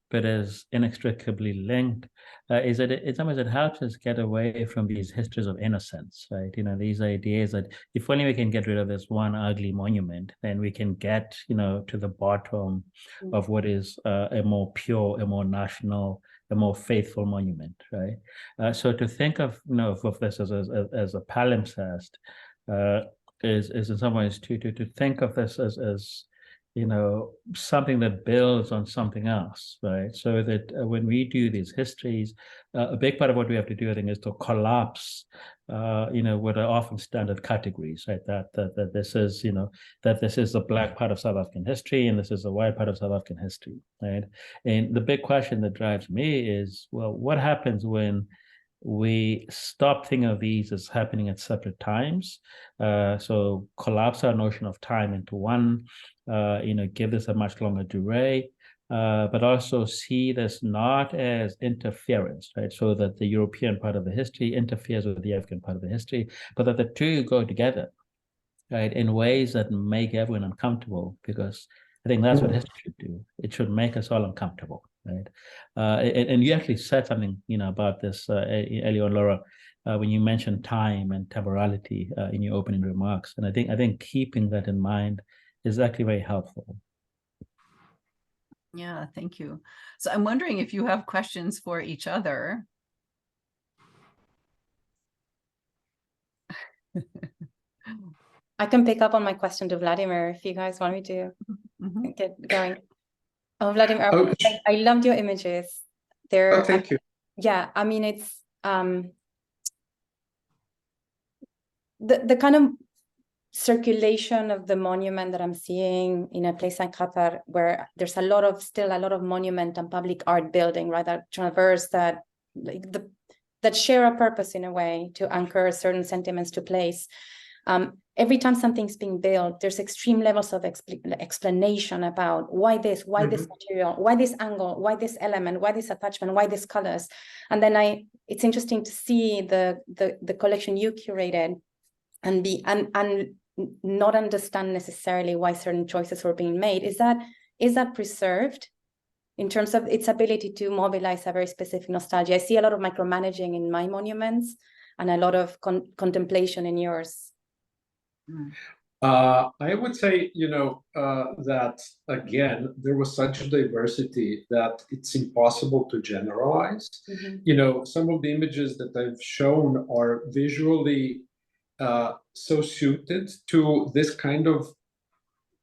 but as inextricably linked, is that in some ways it helps us get away from these histories of innocence, right? These ideas that if only we can get rid of this one ugly monument, then we can get, to the bottom of what is a more pure, a more national, a more faithful monument, right? So to think of, of this as a palimpsest, is in some ways to think of this as something that builds on something else, right? So that when we do these histories, a big part of what we have to do, I think, is to collapse, what are often standard categories, right? That this is, that this is the black part of South African history, and this is the white part of South African history, right? And the big question that drives me is, well, what happens when we stop thinking of these as happening at separate times? So collapse our notion of time into one, give this a much longer durée, but also see this not as interference, right? So that the European part of the history interferes with the African part of the history, but that the two go together, right, in ways that make everyone uncomfortable, because I think that's what history should do. It should make us all uncomfortable, right? And you actually said something, about this earlier on, Laura, when you mentioned time and temporality in your opening remarks. And I think keeping that in mind is actually very helpful. Yeah, thank you. So I'm wondering if you have questions for each other. I can pick up on my question to Vladimir if you guys want me to get going. Oh, Vladimir, I loved your images. They're thank you. Yeah, I mean, it's the kind of circulation of the monument that I'm seeing in a place like Qatar, where there's still a lot of monument and public art building, right, that traverse that, like that share a purpose in a way to anchor certain sentiments to place. Every time something's being built, there's extreme levels of explanation about why this material, why this angle, why this element, why this attachment, why these colors. And then it's interesting to see the collection you curated and not understand necessarily why certain choices were being made. Is that preserved in terms of its ability to mobilize a very specific nostalgia? I see a lot of micromanaging in my monuments and a lot of contemplation in yours. I would say, that again, there was such a diversity that it's impossible to generalize. Some of the images that I've shown are visually so suited to this kind of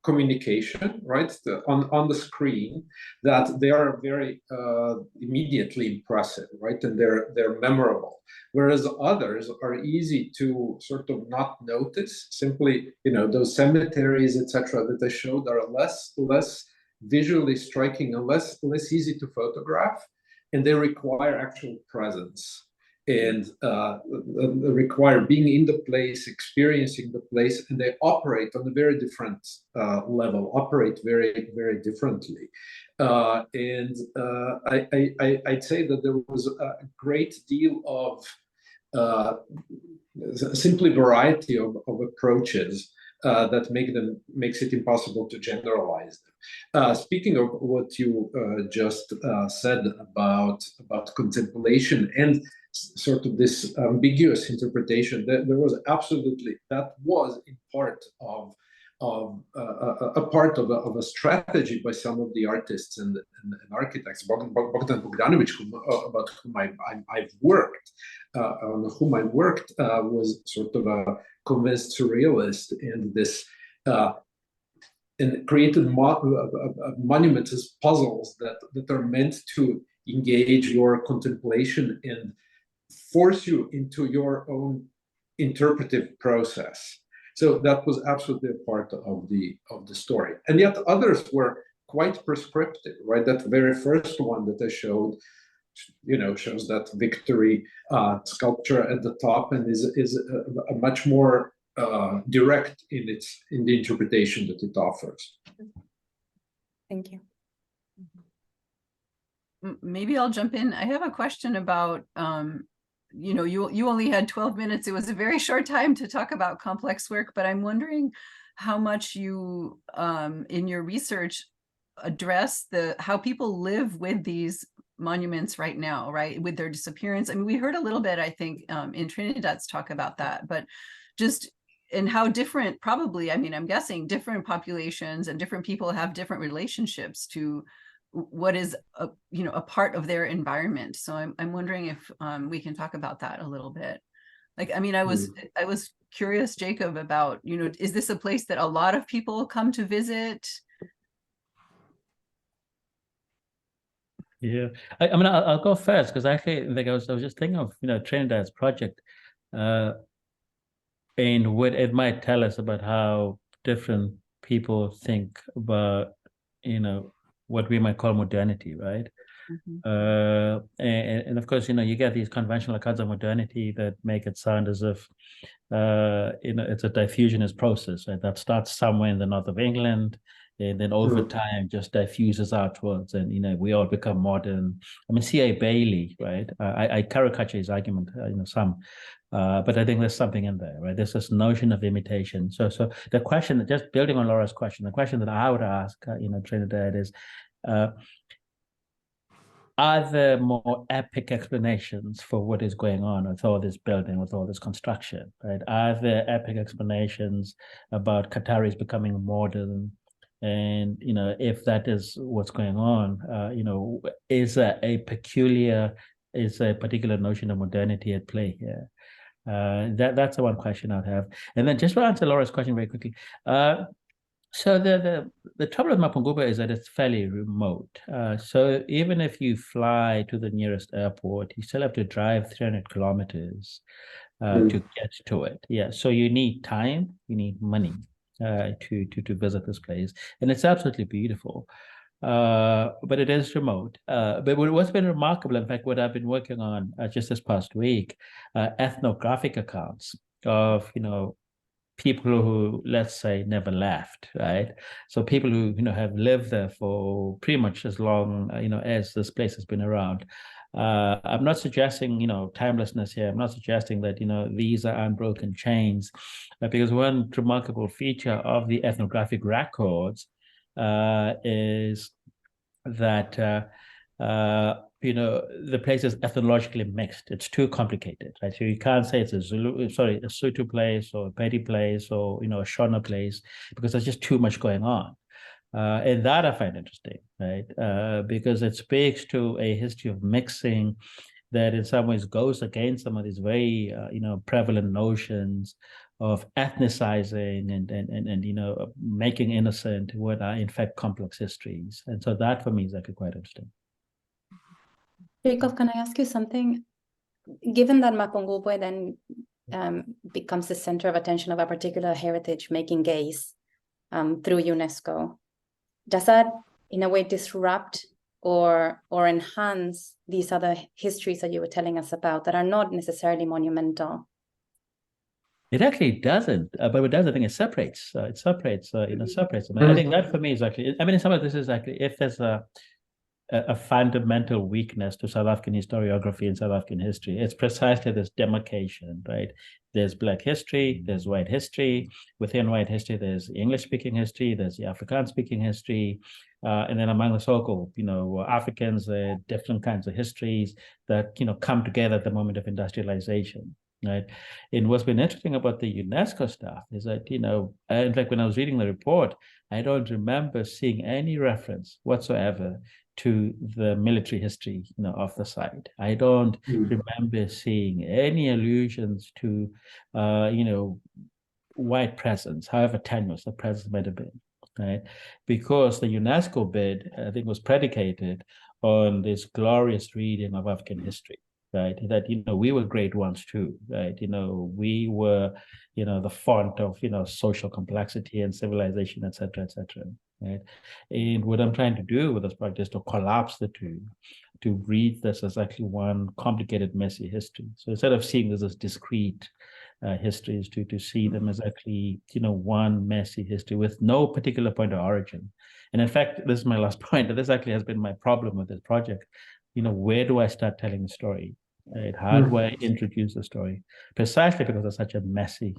communication, right, on the screen, that they are very immediately impressive, right, and they're memorable. Whereas others are easy to sort of not notice. Simply, those cemeteries, etc., that I showed are less visually striking and less easy to photograph, and they require actual presence and require being in the place, experiencing the place, and they operate on a very different level, operate very, very differently. And I'd say that there was a great deal of simply variety of approaches that makes it impossible to generalize them. Speaking of what you just said about contemplation and sort of this ambiguous interpretation, that was in part of a part of a strategy by some of the artists and architects. Bogdan Bogdanović, about whom I've worked, was sort of a convinced surrealist, and this and created monuments as puzzles that are meant to engage your contemplation and force you into your own interpretive process. So that was absolutely a part of the story. And yet others were quite prescriptive, right? That very first one that I showed, shows that victory sculpture at the top, and is a much more direct in the interpretation that it offers. Thank you. Maybe I'll jump in. I have a question about, you only had 12 minutes. It was a very short time to talk about complex work, but I'm wondering how much you, in your research, address how people live with these monuments right now, right, with their disappearance. I mean, we heard a little bit, I think, in Trinidad's talk about that, but just and how different, probably, I mean, I'm guessing different populations and different people have different relationships to what is a part of their environment. So I'm wondering if we can talk about that a little bit. Like, I mean, I was curious, Jacob, about, is this a place that a lot of people come to visit? Yeah, I mean, I'll go first, because actually, like I was just thinking of Trinidad's project, and what it might tell us about how different people think about what we might call modernity, right? And of course, you get these conventional accounts of modernity that make it sound as if it's a diffusionist process, right? That starts somewhere in the north of England, and then over time just diffuses outwards, and we all become modern. I mean, C.A. Bailey, right? I caricature his argument, some, but I think there's something in there, right? There's this notion of imitation. So the question, just building on Laura's question, the question that I would ask, Trinidad is, are there more epic explanations for what is going on with all this building, with all this construction, right? Are there epic explanations about Qataris becoming modern? And, if that is what's going on, is a particular notion of modernity at play here? That's the one question I'd have. And then just to answer Laura's question very quickly, so the trouble with Mapungubwe is that it's fairly remote. So even if you fly to the nearest airport, you still have to drive 300 kilometers to get to it. Yeah, so you need time, you need money to visit this place, and it's absolutely beautiful. But it is remote. But what's been remarkable, in fact, what I've been working on just this past week, ethnographic accounts of people who, let's say, never left, right? So people who have lived there for pretty much as long as this place has been around. I'm not suggesting timelessness here. I'm not suggesting that these are unbroken chains, because one remarkable feature of the ethnographic records is that the place is ethnologically mixed. It's too complicated, right? So you can't say it's a Sotho place or a Pedi place or, a Shona place, because there's just too much going on. And that I find interesting, right? Because it speaks to a history of mixing that in some ways goes against some of these very, prevalent notions of ethnicizing and making innocent what are in fact complex histories. And so that for me is actually quite interesting. Jacob, can I ask you something? Given that Mapungubwe then becomes the center of attention of a particular heritage-making gaze through UNESCO, does that in a way disrupt or enhance these other histories that you were telling us about that are not necessarily monumental? It actually doesn't, but it does. I think it separates. Separates. I mean, I think that for me is actually. I mean, in some of this is actually, if there's a fundamental weakness to South African historiography and South African history, it's precisely this demarcation, right? There's Black history, there's white history. Within white history, there's English-speaking history, there's the Afrikaans-speaking history, and then among the so-called, Africans, different kinds of histories that come together at the moment of industrialization. Right. And what's been interesting about the UNESCO stuff is that, in fact, when I was reading the report, I don't remember seeing any reference whatsoever to the military history, of the site. I don't remember seeing any allusions to, white presence, however tenuous the presence might have been, right? Because the UNESCO bid, I think, was predicated on this glorious reading of African history. Right, that we were great ones too, right? We were, the font of social complexity and civilization, etc., right? And what I'm trying to do with this project is to collapse the two, to read this as actually one complicated, messy history. So instead of seeing this as discrete histories, to see them as actually one messy history with no particular point of origin. And in fact, this is my last point. This actually has been my problem with this project. Where do I start telling the story? Right? How do I introduce the story? Precisely because it's such a messy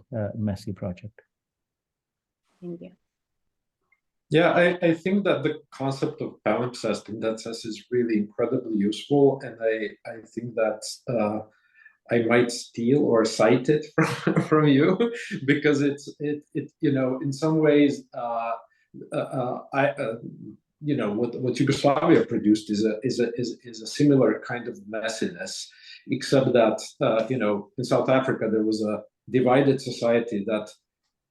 project. Thank you. Yeah, I think that the concept of palimpsest in that sense is really incredibly useful, and I think that I might steal or cite it from you, because it in some ways what Yugoslavia produced is a similar kind of messiness, except that in South Africa there was a divided society that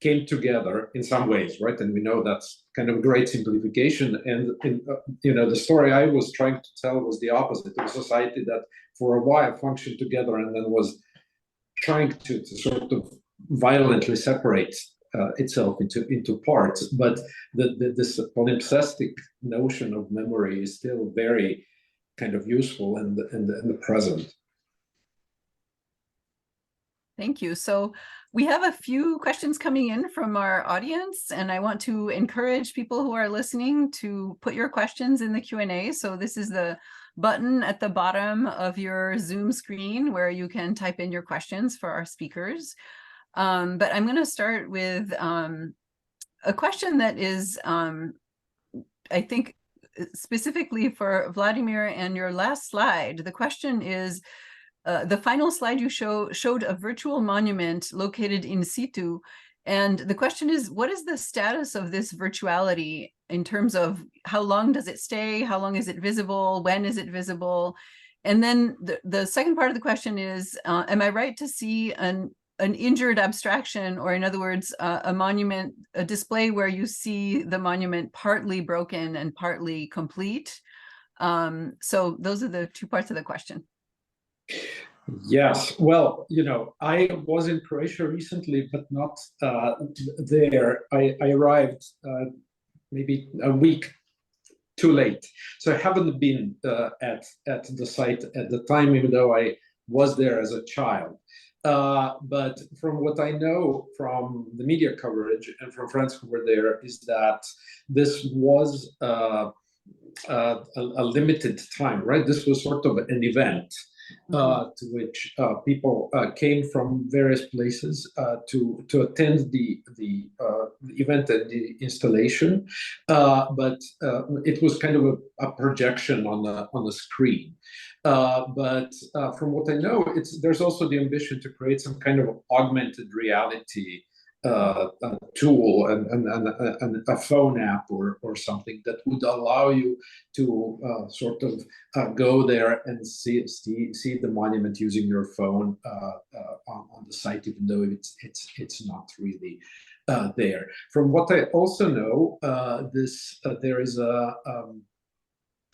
came together in some ways, right? And we know that's kind of a great simplification. And the story I was trying to tell was the opposite. It was a society that for a while functioned together and then was trying to sort of violently separate itself into parts. But this palimpsestic notion of memory is still very kind of useful in the present. Thank you. So we have a few questions coming in from our audience, and I want to encourage people who are listening to put your questions in the Q&A. So this is the button at the bottom of your Zoom screen where you can type in your questions for our speakers. But I'm going to start with a question that is, I think, specifically for Vladimir and your last slide. The question is, the final slide you showed a virtual monument located in situ. And the question is, what is the status of this virtuality in terms of how long does it stay? How long is it visible? When is it visible? And then the second part of the question is, am I right to see an injured abstraction, or in other words, a monument, a display where you see the monument partly broken and partly complete? So those are the two parts of the question. Yes, well, I was in Croatia recently, but not there. I arrived maybe a week too late, so I haven't been at the site at the time, even though I was there as a child. But from what I know from the media coverage and from friends who were there, is that this was a limited time, right? This was sort of an event. to which people came from various places to attend the event and the installation, but it was kind of a projection on the screen. But from what I know, there's also the ambition to create some kind of augmented reality tool and a phone app or something that would allow you to sort of go there and see the monument using your phone on the site, even though it's not really there. From what I also know, there is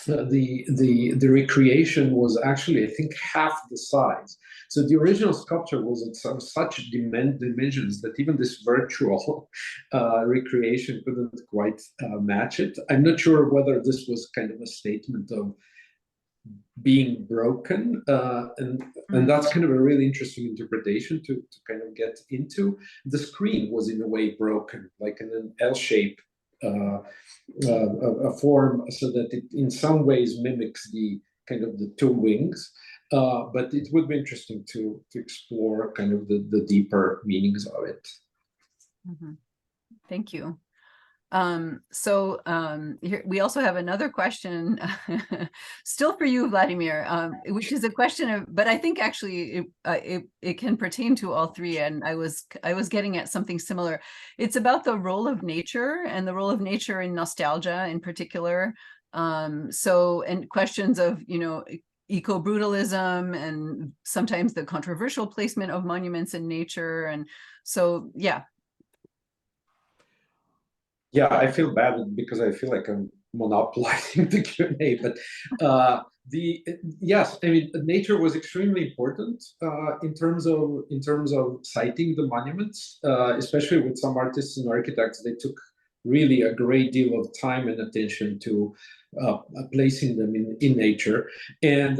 the recreation was actually, I think, half the size. So the original sculpture was at such dimensions that even this virtual recreation couldn't quite match it. I'm not sure whether this was kind of a statement of being broken, and that's kind of a really interesting interpretation to kind of get into. The screen was in a way broken, like in an L shape. A form so that it in some ways mimics the kind of the two wings, but it would be interesting to explore kind of the deeper meanings of it. Thank you. Here we also have another question still for you, Vladimir, which is a question of, but I think actually it can pertain to all three, and I was getting at something similar. It's about the role of nature and the role of nature in nostalgia in particular. And questions of, eco-brutalism and sometimes the controversial placement of monuments in nature. And so, yeah. Yeah, I feel bad because I feel like I'm monopolizing the Q&A, but yes, I mean, nature was extremely important in terms of citing the monuments, especially with some artists and architects. They took really a great deal of time and attention to placing them in nature. And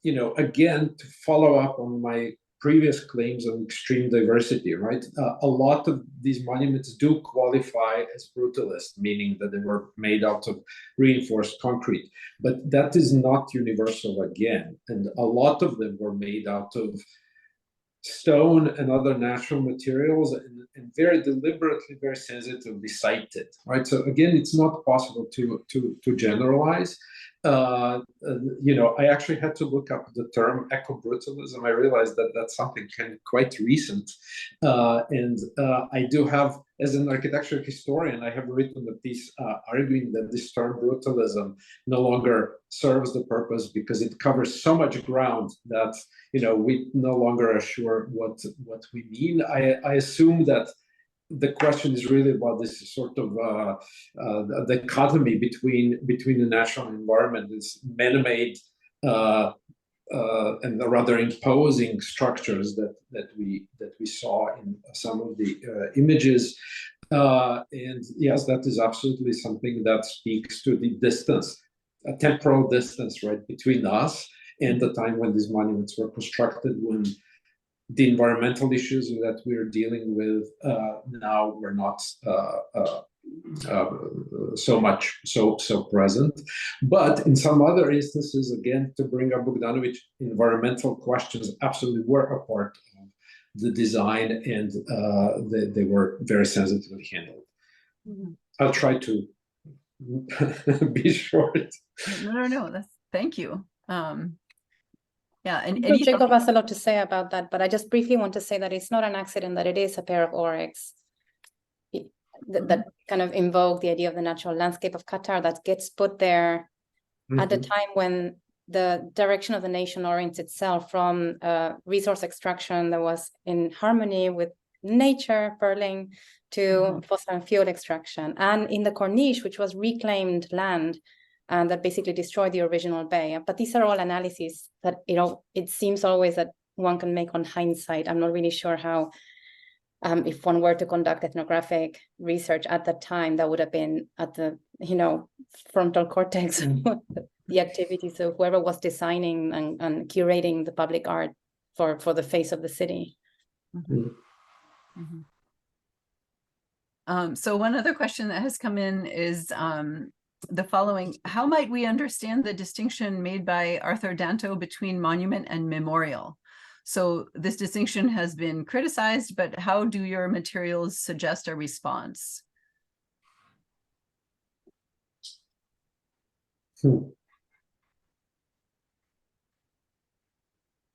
again, to follow up on my previous claims on extreme diversity, right? A lot of these monuments do qualify as brutalist, meaning that they were made out of reinforced concrete, but that is not universal again. And a lot of them were made out of stone and other natural materials and very deliberately, very sensitively sited, right? So again, it's not possible to generalize. I actually had to look up the term eco-brutalism. I realized that that's something quite recent. And I do have, as an architectural historian, I have written a piece arguing that this term brutalism no longer serves the purpose because it covers so much ground that, we no longer are sure what we mean. I assume that the question is really about this sort of dichotomy between the natural environment, this man-made and the rather imposing structures that we saw in some of the images. And yes, that is absolutely something that speaks to the distance, a temporal distance, right, between us and the time when these monuments were constructed, when the environmental issues that we're dealing with now were not so present. But in some other instances, again, to bring up Bogdanović, environmental questions absolutely were a part of the design, and they were very sensitively handled. Mm-hmm. I'll try to be short. No. Thank you. Yeah, and Jacob has a lot to say about that, but I just briefly want to say that it's not an accident that it is a pair of oryx that kind of invoke the idea of the natural landscape of Qatar that gets put there at the time when the direction of the nation orients itself from resource extraction that was in harmony with nature, pearling, to fossil fuel extraction, and in the Corniche, which was reclaimed land and that basically destroyed the original bay. But these are all analyses that, it seems always that one can make on hindsight. I'm not really sure how, if one were to conduct ethnographic research at that time, that would have been at the, frontal cortex, the activities of whoever was designing and curating the public art for the face of the city. So one other question that has come in is, the following: how might we understand the distinction made by Arthur Danto between monument and memorial? So this distinction has been criticized, but how do your materials suggest a response?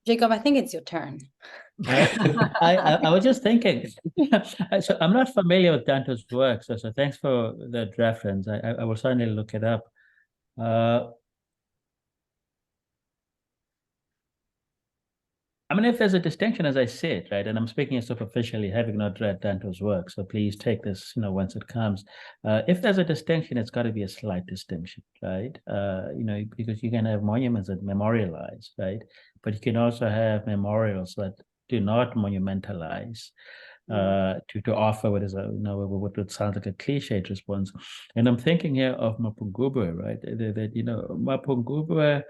Jacob, I think it's your turn. I was just thinking, so I'm not familiar with Danto's work, so thanks for that reference. I will certainly look it up. I mean, if there's a distinction as I see it, right, and I'm speaking superficially, having not read Danto's work, so please take this, once it comes. If there's a distinction, it's got to be a slight distinction, right? Because you can have monuments that memorialize, right? But you can also have memorials that do not monumentalize, to offer what is what sounds like a cliched response. And I'm thinking here of Mapungubwe, right? That Mapungubwe,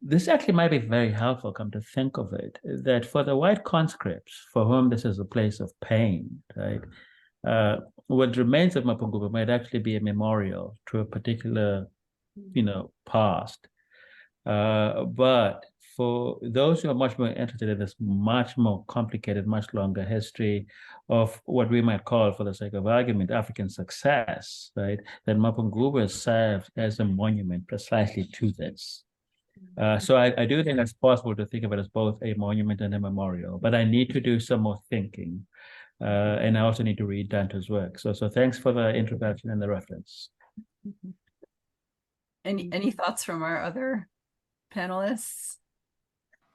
this actually might be very helpful, come to think of it, that for the white conscripts for whom this is a place of pain, right? What remains of Mapungubwe might actually be a memorial to a particular, past. But for those who are much more interested in this much more complicated, much longer history of what we might call, for the sake of argument, African success, right? Then Mapungubwe served as a monument precisely to this. So I do think it's possible to think of it as both a monument and a memorial, but I need to do some more thinking. And I also need to read Danto's work. So thanks for the introduction and the reference. Any thoughts from our other panelists?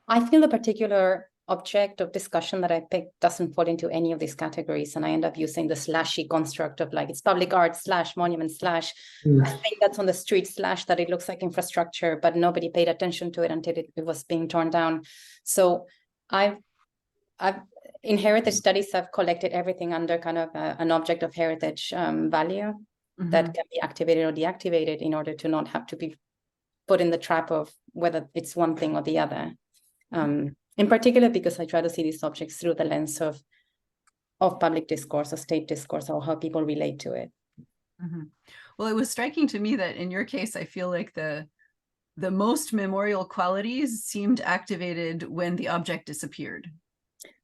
I feel the particular object of discussion that I picked doesn't fall into any of these categories, and I end up using the slashy construct of like it's public art / monument / I think that's on the street / that it looks like infrastructure, but nobody paid attention to it until it was being torn down. So I've in heritage studies, I've collected everything under kind of an object of heritage value that can be activated or deactivated in order to not have to be put in the trap of whether it's one thing or the other. In particular, because I try to see these objects through the lens of public discourse or state discourse, or how people relate to it. Well, it was striking to me that in your case, I feel like the most memorial qualities seemed activated when the object disappeared.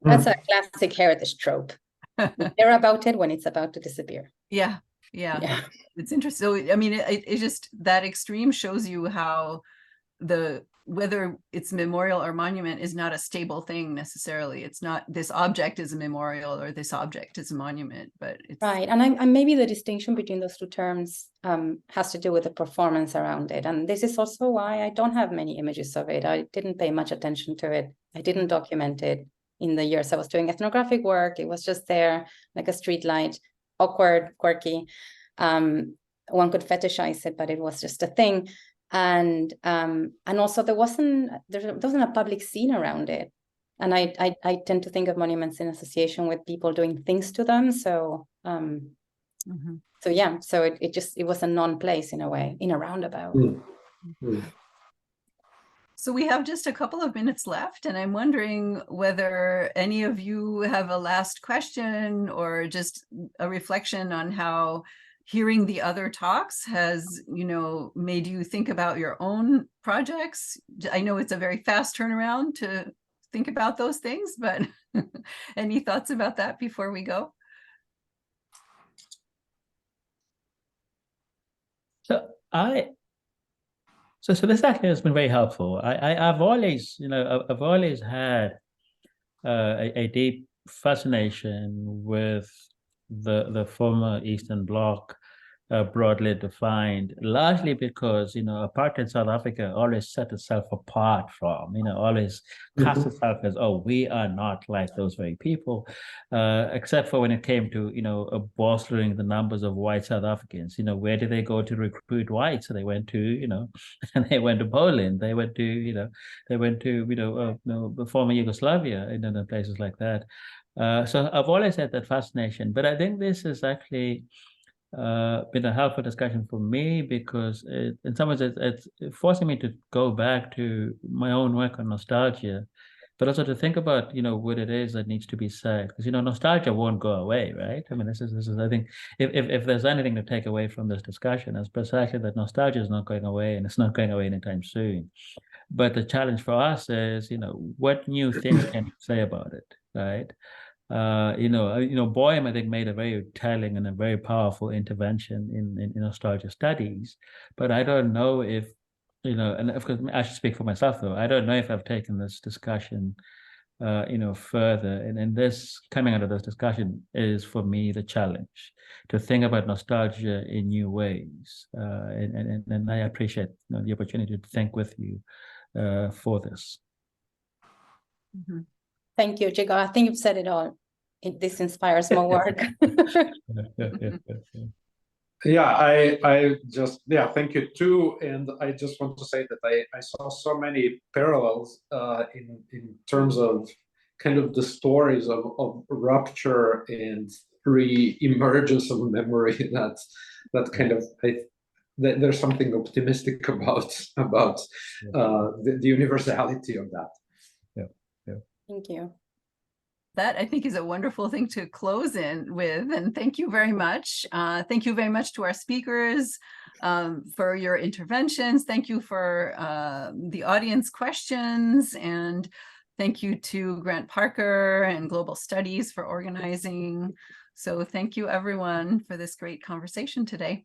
That's a classic heritage trope. They're about it when it's about to disappear. Yeah. It's interesting. So, I mean, it just, that extreme shows you how whether it's memorial or monument is not a stable thing necessarily. It's not this object is a memorial or this object is a monument, but it's right. And maybe the distinction between those two terms has to do with the performance around it. And this is also why I don't have many images of it. I didn't pay much attention to it. I didn't document it in the years I was doing ethnographic work. It was just there like a street light, awkward, quirky. One could fetishize it, but it was just a thing. And also there wasn't a public scene around it. And I tend to think of monuments in association with people doing things to them. So so yeah, so it was a non-place in a way, in a roundabout. So we have just a couple of minutes left, and I'm wondering whether any of you have a last question or just a reflection on how hearing the other talks has, made you think about your own projects. I know it's a very fast turnaround to think about those things, but any thoughts about that before we go? So this actually has been very helpful. I've always, I've always had a deep fascination with the former Eastern Bloc, broadly defined, largely because, apartheid South Africa always set itself apart from, always cast itself as, oh, we are not like those very people, except for when it came to, bolstering the numbers of white South Africans. Where did they go to recruit whites? So they went to, and they went to Poland, they went to, the former Yugoslavia, and places like that. So I've always had that fascination, but I think this is actually been a helpful discussion for me because in some ways it's forcing me to go back to my own work on nostalgia but also to think about, what it is that needs to be said, because, nostalgia won't go away, right? I mean, this is, I think, if there's anything to take away from this discussion, it's precisely that nostalgia is not going away, and it's not going away anytime soon. But the challenge for us is, what new things can you say about it, right? Boehm, I think, made a very telling and a very powerful intervention in nostalgia studies, but I don't know if, and of course, I should speak for myself, though. I don't know if I've taken this discussion, further. And this, coming out of this discussion, is for me the challenge to think about nostalgia in new ways. And I appreciate the opportunity to think with you for this. Mm-hmm. Thank you, Jigar. I think you've said it all. This inspires more work. Thank you too. And I just want to say that I saw so many parallels in terms of kind of the stories of rupture and re-emergence of memory that kind of, there's something optimistic about the universality of that. Thank you. That, I think, is a wonderful thing to close in with. And thank you very much. Thank you very much to our speakers for your interventions. Thank you for the audience questions. And thank you to Grant Parker and Global Studies for organizing. So thank you, everyone, for this great conversation today.